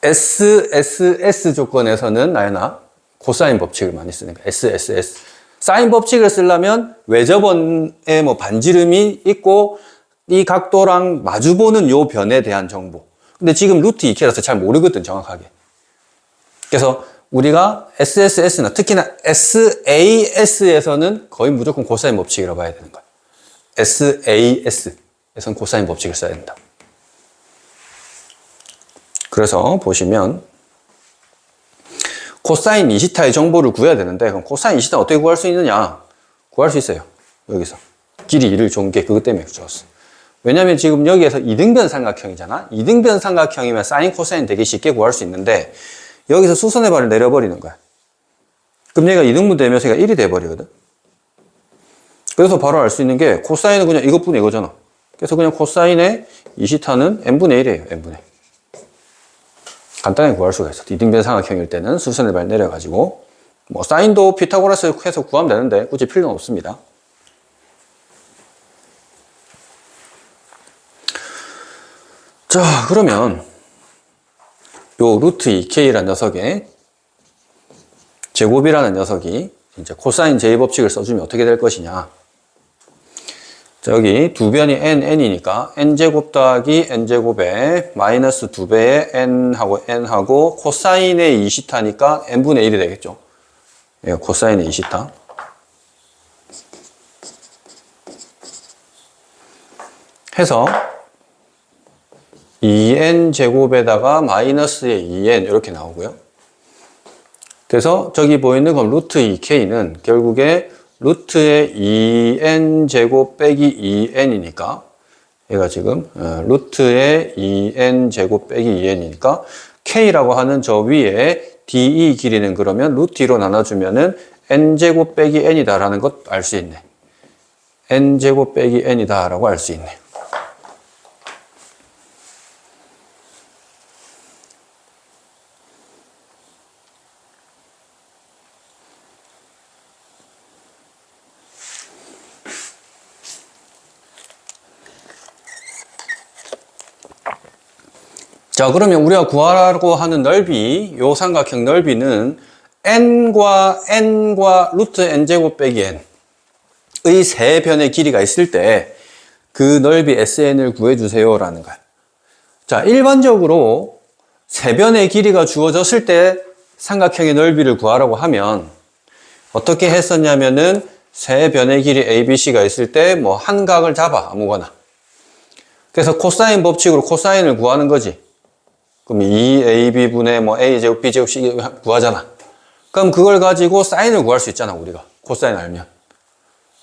SSS 조건에서는 나연아 코사인 법칙을 많이 쓰니까 SSS. 사인 법칙을 쓰려면 외접원에 뭐 반지름이 있고 이 각도랑 마주보는 요 변에 대한 정보. 근데 지금 루트 2K라서 잘 모르거든, 정확하게. 그래서 우리가 SSS나 특히나 SAS에서는 거의 무조건 코사인 법칙이라고 봐야 되는 거야. SAS에서는 코사인 법칙을 써야 된다. 그래서 보시면 코사인 2시타의 정보를 구해야 되는데 그럼 코사인 2시타 어떻게 구할 수 있느냐? 구할 수 있어요. 여기서. 길이 1을 준 게 그것 때문에 줬어. 왜냐면 지금 여기에서 이등변 삼각형이잖아. 이등변 삼각형이면 사인 코사인 되게 쉽게 구할 수 있는데 여기서 수선의 발을 내려버리는 거야. 그럼 얘가 이등분 되면서 얘가 1이 돼버리거든. 그래서 바로 알 수 있는 게 코사인은 그냥 이것뿐이 이거잖아. 그래서 그냥 코사인의 2시타는 n분의 1이에요. n분의 1. 간단하게 구할 수가 있어. 이등변 삼각형일 때는 수선의 발 내려가지고 뭐 사인도 피타고라스 해서 구하면 되는데 굳이 필요는 없습니다. 자, 그러면 요 루트 2K라는 녀석의 제곱이라는 녀석이 이제 코사인 제2법칙을 써주면 어떻게 될 것이냐. 자, 여기 두 변이 n이니까 n제곱 더하기 n제곱에 마이너스 2배의 n하고 n하고 코사인의 2시타니까 n분의 1이 되겠죠. 얘가 코사인의 2θ. 해서 2n 제곱에다가 마이너스의 2n 이렇게 나오고요. 그래서 저기 보이는 건 루트 2k는 결국에 루트의 2n 제곱 빼기 2n이니까 얘가 지금 루트의 2n 제곱 빼기 2n이니까 k라고 하는 저 위에 de 길이는 그러면 루트 2로 나눠주면은 n 제곱 빼기 n이다 라는 것 알 수 있네. n 제곱 빼기 n이다 라고 알 수 있네. 자, 그러면 우리가 구하라고 하는 넓이, 요 삼각형 넓이는 n과 루트 n제곱 빼기 n의 세 변의 길이가 있을 때 그 넓이 sn을 구해주세요 라는 거야. 자, 일반적으로 세 변의 길이가 주어졌을 때 삼각형의 넓이를 구하라고 하면 어떻게 했었냐면은 세 변의 길이 ABC가 있을 때 뭐 한 각을 잡아, 아무거나. 그래서 코사인 법칙으로 코사인을 구하는 거지. 그럼 2AB분의 뭐 A제곱 B제곱 C 구하잖아. 그럼 그걸 가지고 사인을 구할 수 있잖아, 우리가. 코사인 알면.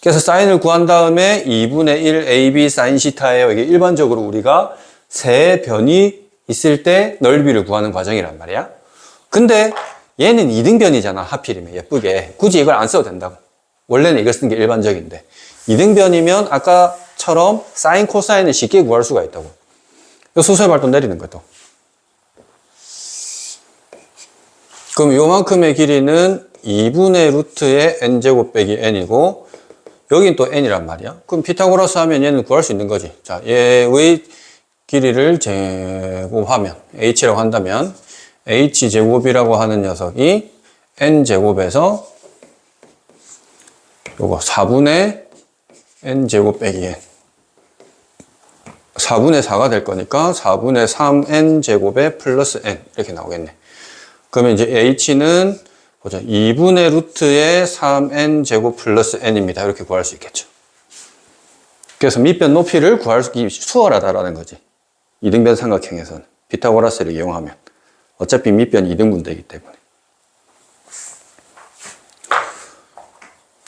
그래서 사인을 구한 다음에 2분의 1 AB 사인 시타예요. 이게 일반적으로 우리가 세 변이 있을 때 넓이를 구하는 과정이란 말이야. 근데 얘는 이등변이잖아, 하필이면. 예쁘게. 굳이 이걸 안 써도 된다고. 원래는 이걸 쓰는 게 일반적인데. 이등변이면 아까처럼 사인, 코사인을 쉽게 구할 수가 있다고. 이 수소의 발도 내리는 거야, 또. 그럼 요만큼의 길이는 2분의 루트의 n제곱 빼기 n이고 여긴 또 n이란 말이야. 그럼 피타고라스 하면 얘는 구할 수 있는 거지. 자, 얘의 길이를 제곱하면 h라고 한다면 h제곱이라고 하는 녀석이 n제곱에서 요거 4분의 n제곱 빼기 n 4분의 4가 될 거니까 4분의 3n제곱에 플러스 n 이렇게 나오겠네. 그러면 이제 h는 보자. 2분의 루트의 3n 제곱 플러스 n입니다. 이렇게 구할 수 있겠죠. 그래서 밑변 높이를 구하기 수월하다라는 거지. 이등변 삼각형에서는 피타고라스를 이용하면 어차피 밑변이 2등분되기 때문에.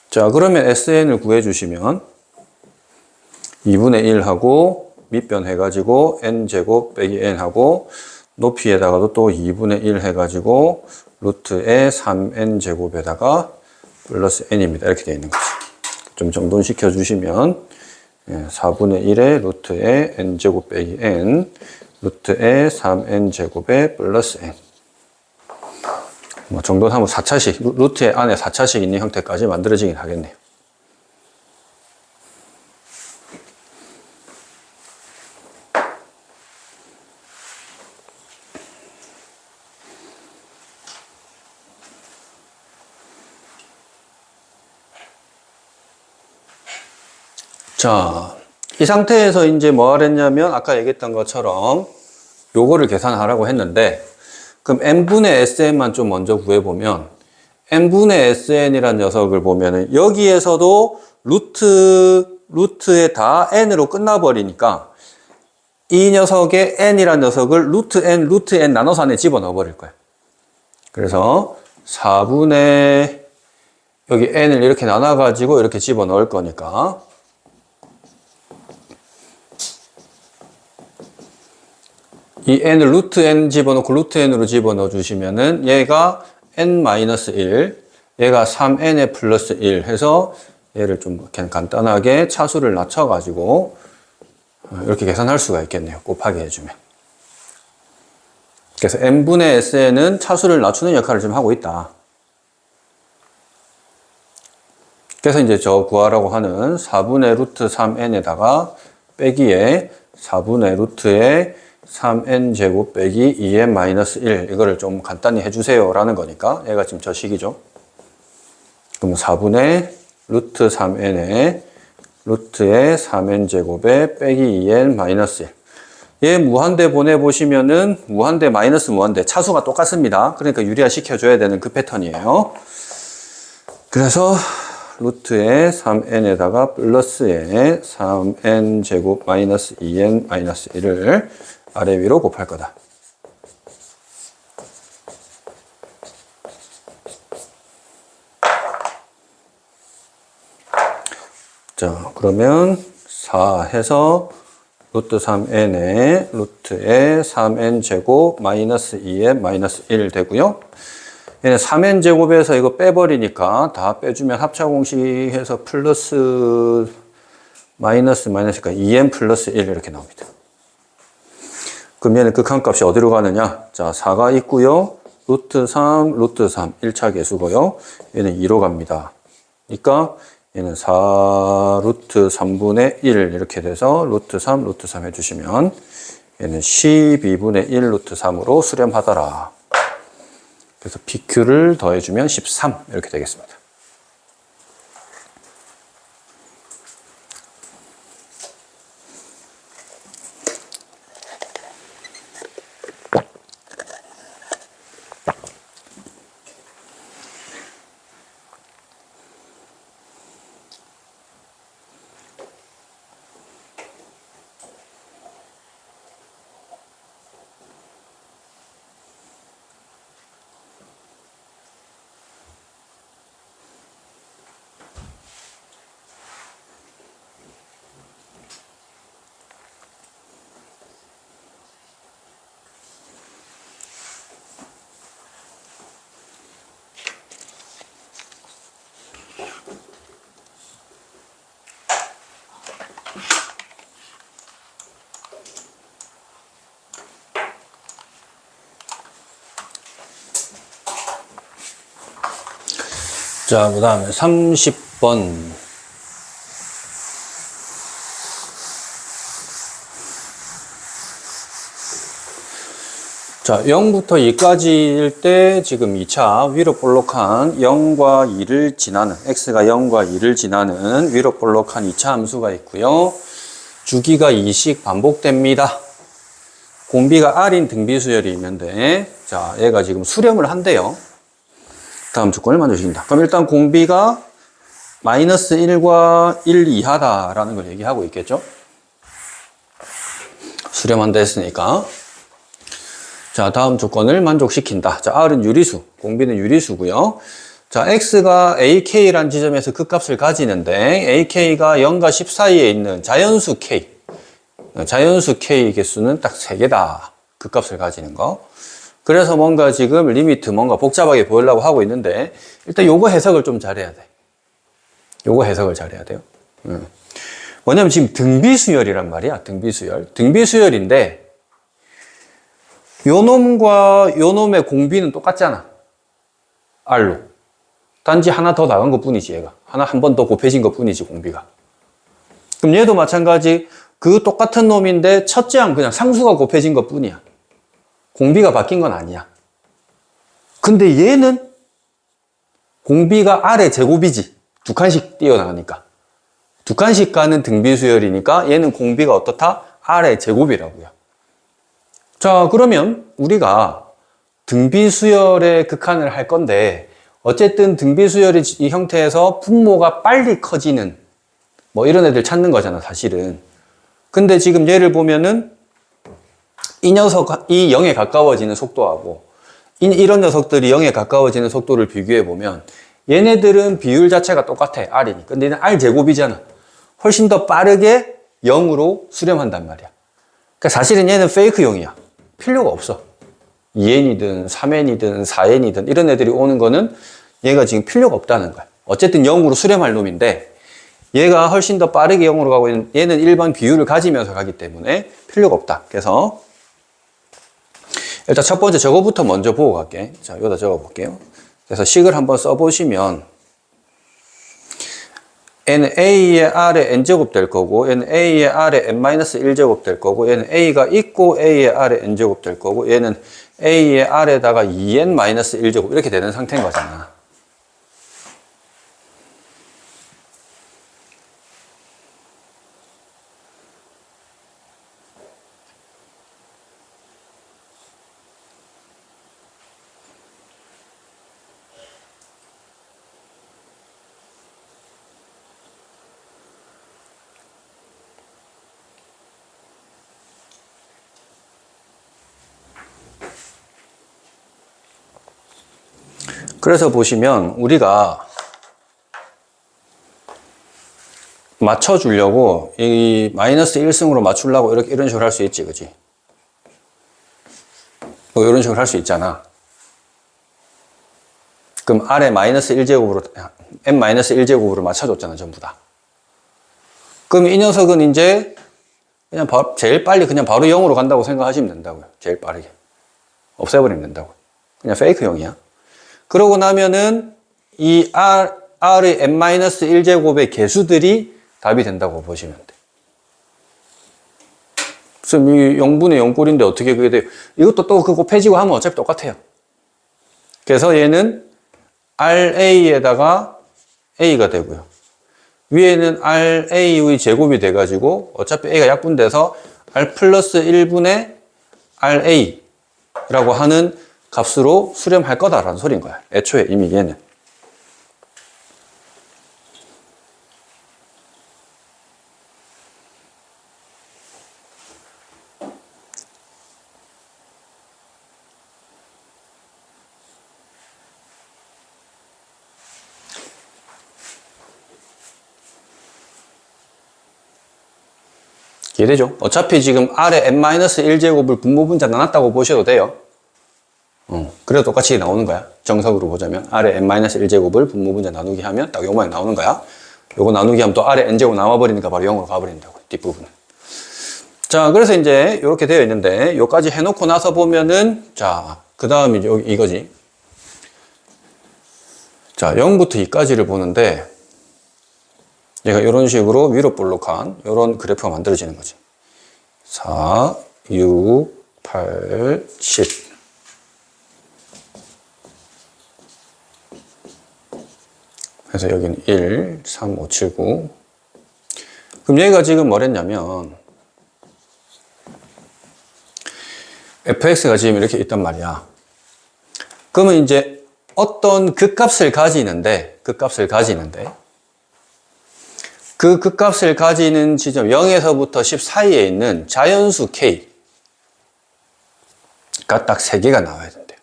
자, 그러면 sn을 구해주시면 2분의 1하고 밑변 해가지고 n제곱 빼기 n하고 높이에다가도 또 2분의 1 해가지고 루트의 3n제곱에다가 플러스 n입니다. 이렇게 되어 있는 거죠. 좀 정돈시켜 주시면 4분의 1의 루트의 n제곱 빼기 n 루트의 3n제곱에 플러스 n 뭐 정돈하면 4차식, 루트의 안에 4차식 있는 형태까지 만들어지긴 하겠네요. 자, 이 상태에서 이제 뭐 하랬냐면 아까 얘기했던 것처럼 요거를 계산하라고 했는데 그럼 n분의 sn만 좀 먼저 구해보면 n분의 sn이라는 녀석을 보면은 여기에서도 루트에 다 n으로 끝나버리니까 이 녀석의 n이라는 녀석을 루트 n 나눠서 안에 집어넣어 버릴 거야. 그래서 4분의 여기 n을 이렇게 나눠가지고 이렇게 집어넣을 거니까 이 n을 루트 n 집어넣고 루트 n으로 집어넣어 주시면은 얘가 n-1, 얘가 3n에 플러스 1 해서 얘를 좀 그냥 간단하게 차수를 낮춰가지고 이렇게 계산할 수가 있겠네요. 곱하기 해주면. 그래서 n분의 sn은 차수를 낮추는 역할을 좀 하고 있다. 그래서 이제 저 구하라고 하는 4분의 루트 3n에다가 빼기에 4분의 루트에 3n 제곱 빼기 2n 마이너스 1 이거를 좀 간단히 해주세요 라는 거니까 얘가 지금 저 식이죠. 그럼 4분의 루트 3n에 루트의 3n 제곱에 빼기 2n 마이너스 1 얘 무한대 보내보시면은 무한대 마이너스 무한대 차수가 똑같습니다. 그러니까 유리화 시켜줘야 되는 그 패턴이에요. 그래서 루트에 3n에다가 플러스에 3n 제곱 마이너스 2n 마이너스 1을 아래 위로 곱할 거다. 자, 그러면 4 해서 루트 3n에 루트에 3n 제곱 마이너스 2n 마이너스 1 되고요. 얘는 3n 제곱에서 이거 빼버리니까 다 빼주면 합차공식해서 플러스 마이너스니까 2n 플러스 1 이렇게 나옵니다. 그럼 얘는 극한값이 어디로 가느냐? 자, 4가 있고요. 루트 3, 1차 계수고요. 얘는 2로 갑니다. 그러니까 얘는 4 루트 3분의 1 이렇게 돼서 루트 3 해주시면 얘는 12분의 1 루트 3으로 수렴하더라. 그래서 PQ를 더해주면 13 이렇게 되겠습니다. 자, 그 다음에 30번. 자, 0부터 2까지일 때 지금 2차 위로 볼록한 0과 2를 지나는, x가 0과 2를 지나는 위로 볼록한 2차 함수가 있고요. 주기가 2씩 반복됩니다. 공비가 R인 등비수열이 있는데, 자, 얘가 지금 수렴을 한대요. 다음 조건을 만들어주신다. 그럼 일단 공비가 마이너스 1과 1 이하다라는 걸 얘기하고 있겠죠? 수렴한다 했으니까. 자, 다음 조건을 만족시킨다. 자, R은 유리수, 공비는 유리수고요. 자, X가 AK라는 지점에서 극값을 가지는데 AK가 0과 10 사이에 있는 자연수 K. 자연수 K 개수는 딱 3개다. 극값을 가지는 거. 그래서 뭔가 지금 리미트 뭔가 복잡하게 보이려고 하고 있는데 일단 요거 해석을 좀 잘해야 돼. 요거 해석을 잘해야 돼요. 뭐냐면 지금 등비수열이란 말이야. 등비수열. 등비수열인데 요 놈과 요 놈의 공비는 똑같잖아. R로. 단지 하나 더 나간 것 뿐이지 얘가. 하나 한 번 더 곱해진 것 뿐이지 공비가. 그럼 얘도 마찬가지 그 똑같은 놈인데 첫째 항 그냥 상수가 곱해진 것 뿐이야. 공비가 바뀐 건 아니야. 근데 얘는 공비가 R의 제곱이지. 두 칸씩 띄어나가니까. 두 칸씩 가는 등비수열이니까 얘는 공비가 어떻다? R의 제곱이라고요. 자, 그러면 우리가 등비수열의 극한을 할 건데 어쨌든 등비수열의 이 형태에서 분모가 빨리 커지는 뭐 이런 애들 찾는 거잖아, 사실은. 근데 지금 얘를 보면은 이 녀석이 0에 가까워지는 속도하고 이런 녀석들이 0에 가까워지는 속도를 비교해 보면 얘네들은 비율 자체가 똑같아, R이니까. 근데 얘는 R 제곱이잖아. 훨씬 더 빠르게 0으로 수렴한단 말이야. 그러니까 사실은 얘는 페이크용이야. 필요가 없어. 2n이든 3n이든 4n이든 이런 애들이 오는 거는 얘가 지금 필요가 없다는 거야. 어쨌든 0으로 수렴할 놈인데 얘가 훨씬 더 빠르게 0으로 가고 있는 얘는 일반 비율을 가지면서 가기 때문에 필요가 없다. 그래서 일단 첫 번째 저거부터 먼저 보고 갈게. 자, 여기다 적어 볼게요. 그래서 식을 한번 써보시면 얘는 a의 r의 n제곱 될 거고 얘는 a의 r의 n-1제곱 될 거고 얘는 a가 있고 a의 r의 n제곱 될 거고 얘는 a의 r에다가 2n-1제곱 이렇게 되는 상태인 거잖아. 그래서 보시면 우리가 맞춰주려고 이 마이너스 1승으로 맞추려고 이렇게 이런 식으로 할 수 있지, 그지? 뭐 이런 식으로 할 수 있잖아. 그럼 R에 마이너스 1제곱으로 M 마이너스 1제곱으로 맞춰줬잖아, 전부 다. 그럼 이 녀석은 이제 그냥 제일 빨리 그냥 바로 0으로 간다고 생각하시면 된다고요. 제일 빠르게. 없애버리면 된다고. 그냥 페이크형이야. 그러고 나면은 이 R의 M-1제곱의 개수들이 답이 된다고 보시면 돼. 그래서 이 0분의 0꼴인데 어떻게 그게 돼요? 이것도 또 그거 곱해지고 하면 어차피 똑같아요. 그래서 얘는 RA에다가 A가 되고요. 위에는 RA의 제곱이 돼가지고 어차피 A가 약분돼서 R 플러스 1분의 RA라고 하는 값으로 수렴할 거다라는 소리인 거야. 애초에 이미 얘는. 이해되죠? 어차피 지금 R에 n-1제곱을 분모분자 나눴다고 보셔도 돼요. 그래도 똑같이 나오는 거야. 정석으로 보자면 R에 n-1제곱을 분모분자 나누기 하면 딱 요만이 나오는 거야. 요거 나누기 하면 또 R에 n제곱 남아버리니까 바로 0으로 가버린다고, 뒷부분은. 자, 그래서 이제 이렇게 되어 있는데 요까지 해놓고 나서 보면은 자, 그 다음이 이거지. 자, 0부터 2까지를 보는데 얘가 이런 식으로 위로 볼록한 이런 그래프가 만들어지는 거지. 4, 6, 8, 10. 그래서 여기는 1, 3, 5, 7, 9. 그럼 얘가 지금 뭐랬냐면 fx가 지금 이렇게 있단 말이야. 그러면 이제 어떤 극값을 가지는데 그 극값을 가지는 지점 0에서부터 10 사이에 있는 자연수 K가 딱 3개가 나와야 된대요.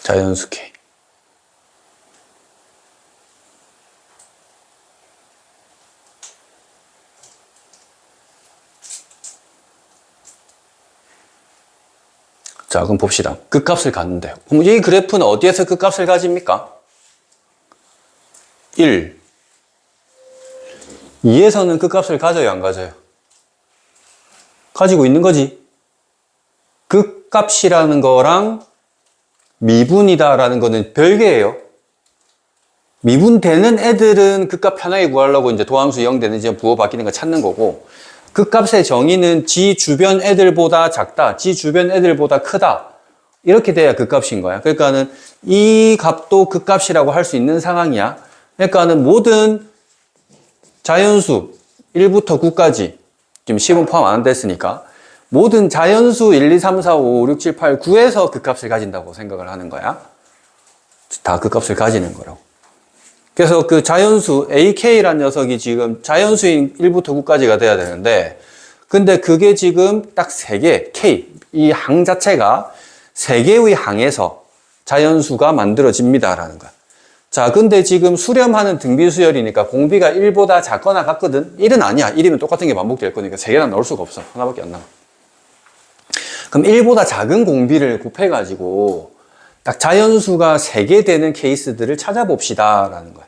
자연수 K. 자, 그럼 봅시다. 극값을 갖는데요. 그럼 이 그래프는 어디에서 극값을 가집니까? 1. 2에서는 극값을 가져요, 안 가져요? 가지고 있는 거지. 극값이라는 거랑 미분이다라는 거는 별개예요. 미분되는 애들은 극값 편하게 구하려고 이제 도함수 0 되는지 부호 바뀌는 거 찾는 거고, 극값의 정의는 지 주변 애들보다 작다, 지 주변 애들보다 크다. 이렇게 돼야 극값인 거야. 그러니까는 이 값도 극값이라고 할 수 있는 상황이야. 그러니까는 모든 자연수 1부터 9까지, 지금 10은 포함 안 됐으니까, 모든 자연수 1, 2, 3, 4, 5, 6, 7, 8, 9에서 극값을 가진다고 생각을 하는 거야. 다 극값을 가지는 거라고. 그래서 그 자연수 AK라는 녀석이 지금 자연수인 1부터 9까지가 돼야 되는데, 근데 그게 지금 딱 3개, K, 이 항 자체가 3개의 항에서 자연수가 만들어집니다라는 거야. 자, 근데 지금 수렴하는 등비수열이니까 공비가 1보다 작거나 같거든? 1은 아니야. 1이면 똑같은 게 반복될 거니까 3개나 넣을 수가 없어. 하나밖에 안 나와. 그럼 1보다 작은 공비를 곱해가지고 딱 자연수가 3개 되는 케이스들을 찾아봅시다 라는 거야.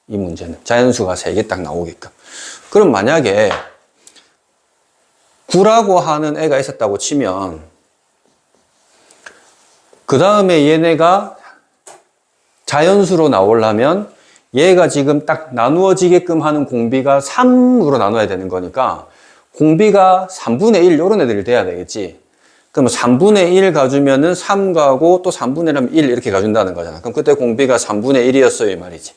이 문제는. 자연수가 3개 딱 나오게끔. 그럼 만약에 9라고 하는 애가 있었다고 치면 그 다음에 얘네가 자연수로 나오려면 얘가 지금 딱 나누어지게끔 하는 공비가 3으로 나눠야 되는 거니까 공비가 3분의 1 이런 애들이 돼야 되겠지. 그럼 3분의 1 가주면은 3 가고 또 3분의 1 하면 1 이렇게 가준다는 거잖아. 그럼 그때 공비가 3분의 1이었어요 이 말이지.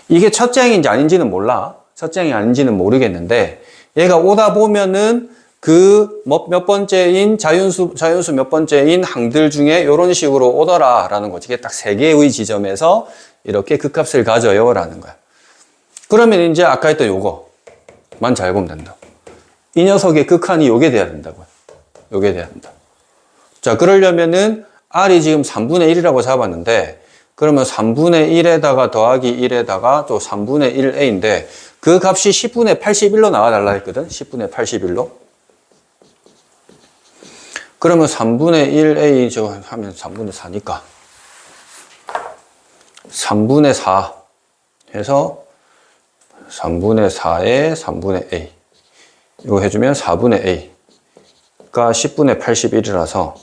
이게 첫째 항인지 아닌지는 몰라. 첫째 항이 아닌지는 모르겠는데 얘가 오다 보면은 그 몇 번째인 자연수 몇 번째인 항들 중에 이런 식으로 오더라 라는 거지. 이게 딱 3개의 지점에서 이렇게 극값을 가져요 라는 거야. 그러면 이제 아까 했던 요거만 잘 보면 된다. 이 녀석의 극한이 요게 돼야 된다고요. 요게 돼야 된다. 자, 그러려면은 R이 지금 3분의 1이라고 잡았는데, 그러면 3분의 1에다가 더하기 1에다가 또 3분의 1a인데, 그 값이 10분의 81로 나와달라 했거든? 10분의 81로. 그러면 3분의 1a 저 하면 3분의 4니까. 3분의 4 해서 3분의 4에 3분의 a. 이거 해주면 4분의 a가 10분의 81이라서,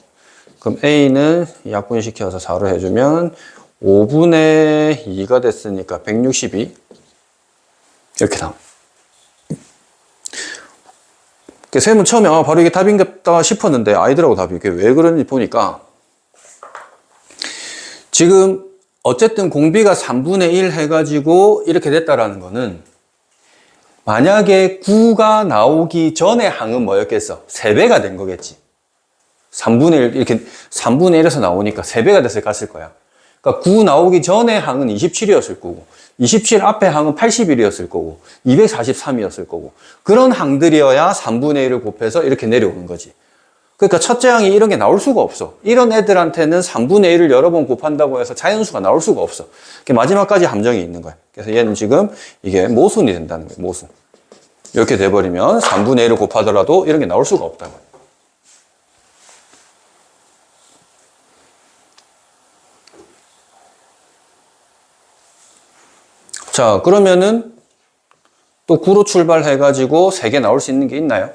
그럼 a는 약분시켜서 4로 해주면 5분의 2가 됐으니까 162. 이렇게 나와. 쌤은 처음에 바로 이게 답인가 싶었는데 아니더라고, 답이. 이게 왜 그런지 보니까 지금 어쨌든 공비가 3분의 1 해가지고 이렇게 됐다라는 거는, 만약에 9가 나오기 전에 항은 뭐였겠어? 3배가 된 거겠지. 3분의 1, 이렇게 3분의 1에서 나오니까 3배가 됐을 갔을 거야. 그러니까 9 나오기 전에 항은 27이었을 거고, 27 앞에 항은 81이었을 거고, 243이었을 거고, 그런 항들이어야 3분의 1을 곱해서 이렇게 내려오는 거지. 그러니까 첫째 항이 이런 게 나올 수가 없어. 이런 애들한테는 3분의 1을 여러 번 곱한다고 해서 자연수가 나올 수가 없어. 마지막까지 함정이 있는 거야. 그래서 얘는 지금 이게 모순이 된다는 거예요. 모순. 이렇게 돼버리면 3분의 1을 곱하더라도 이런 게 나올 수가 없다고. 자, 그러면은 또 9로 출발해가지고 3개 나올 수 있는 게 있나요?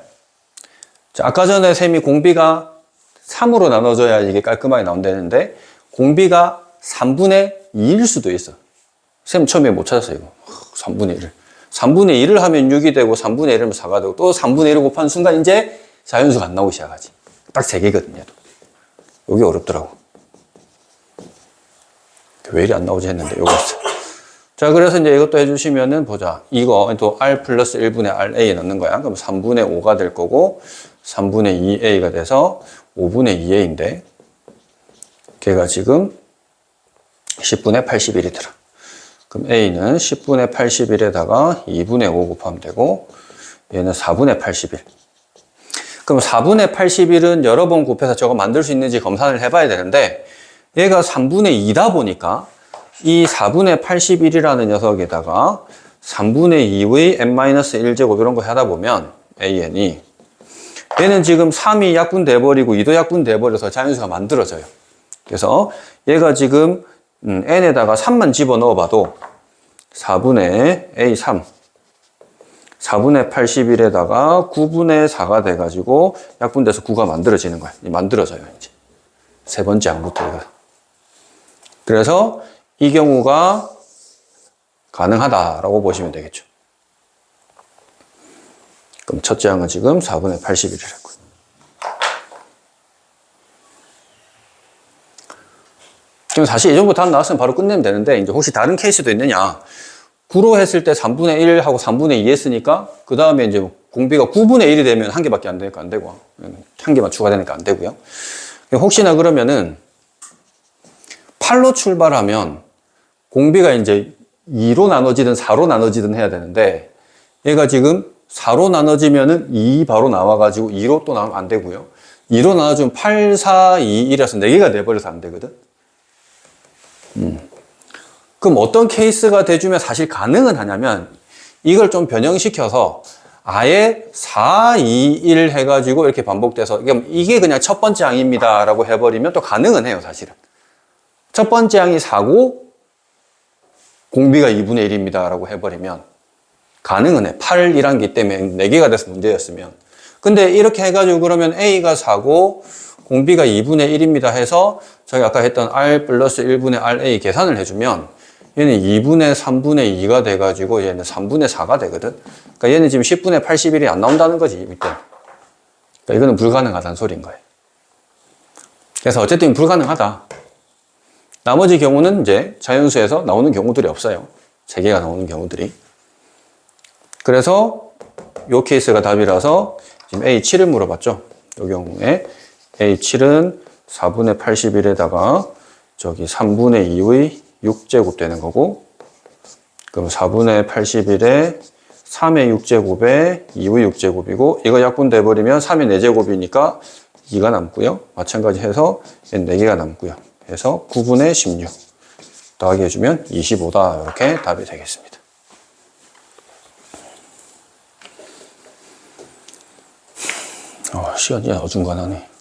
자, 아까 전에 쌤이 공비가 3으로 나눠져야 이게 깔끔하게 나온다는데, 공비가 3분의 2일 수도 있어. 쌤 처음에 못 찾았어요, 이거. 3분의 1을. 3분의 1을 하면 6이 되고, 3분의 1을 하면 4가 되고, 또 3분의 1을 곱하는 순간 이제 자연수가 안 나오기 시작하지. 딱 3개거든요. 여기 어렵더라고. 왜 이리 안 나오지 했는데, 요거 있어. 자, 그래서 이제 이것도 해주시면은, 보자. 이거 또 R 플러스 1분의 RA 넣는 거야. 그럼 3분의 5가 될 거고, 3분의 2a가 돼서 5분의 2a인데, 걔가 지금 10분의 81이더라. 그럼 a는 10분의 81에다가 2분의 5 곱하면 되고, 얘는 4분의 81. 그럼 4분의 81은 여러 번 곱해서 저거 만들 수 있는지 검사를 해봐야 되는데, 얘가 3분의 2다 보니까 이 4분의 81이라는 녀석에다가 3분의 2의 n-1제곱 이런 거 하다 보면 an이, 얘는 지금 3이 약분돼버리고 2도 약분돼버려서 자연수가 만들어져요. 그래서 얘가 지금 n에다가 3만 집어넣어봐도 4분의 a3, 4분의 81에다가 9분의 4가 돼가지고 약분돼서 9가 만들어지는 거야. 만들어져요, 이제. 세 번째 항부터 이거. 그래서 이 경우가 가능하다라고 보시면 되겠죠. 그럼 첫째 항은 지금 4분의 81이라고. 지금 사실 이 정도 답 나왔으면 바로 끝내면 되는데, 이제 혹시 다른 케이스도 있느냐. 9로 했을 때 3분의 1하고 3분의 2 했으니까, 그 다음에 이제 공비가 9분의 1이 되면 한 개밖에 안 되니까 안 되고, 한 개만 추가되니까 안 되고요. 혹시나 그러면은 8로 출발하면 공비가 이제 2로 나눠지든 4로 나눠지든 해야 되는데, 얘가 지금 4로 나눠지면은 2 바로 나와가지고 2로 또 나오면 안 되고요. 2로 나눠주면 8, 4, 2, 1이라서 4개가 돼버려서 안 되거든. 그럼 어떤 케이스가 돼주면 사실 가능은 하냐면, 이걸 좀 변형시켜서 아예 4, 2, 1 해가지고 이렇게 반복돼서, 이게 그냥 첫 번째 항입니다 라고 해버리면 또 가능은 해요, 사실은. 첫 번째 항이 4고 공비가 2분의 1입니다 라고 해버리면 가능은 해. 8이란 게 때문에 4개가 돼서 문제였으면. 근데 이렇게 해가지고 그러면 A가 4고 공비가 2분의 1입니다 해서 저희 아까 했던 R 플러스 1분의 RA 계산을 해주면 얘는 2분의 3분의 2가 돼가지고 얘는 3분의 4가 되거든. 그러니까 얘는 지금 10분의 81이 안 나온다는 거지, 일단. 그러니까 이거는 불가능하다는 소리인 거예요. 그래서 어쨌든 불가능하다. 나머지 경우는 이제 자연수에서 나오는 경우들이 없어요. 3개가 나오는 경우들이. 그래서 이 케이스가 답이라서 지금 A7을 물어봤죠. 이 경우에 A7은 4분의 81에다가 저기 3분의 2의 6제곱 되는 거고, 그럼 4분의 81에 3의 6제곱에 2의 6제곱이고, 이거 약분돼 버리면 3의 4제곱이니까 2가 남고요. 마찬가지 해서 n 4개가 남고요. 해서 9분의 16 더하기 해주면 25다. 이렇게 답이 되겠습니다. 시간이 어중간하네.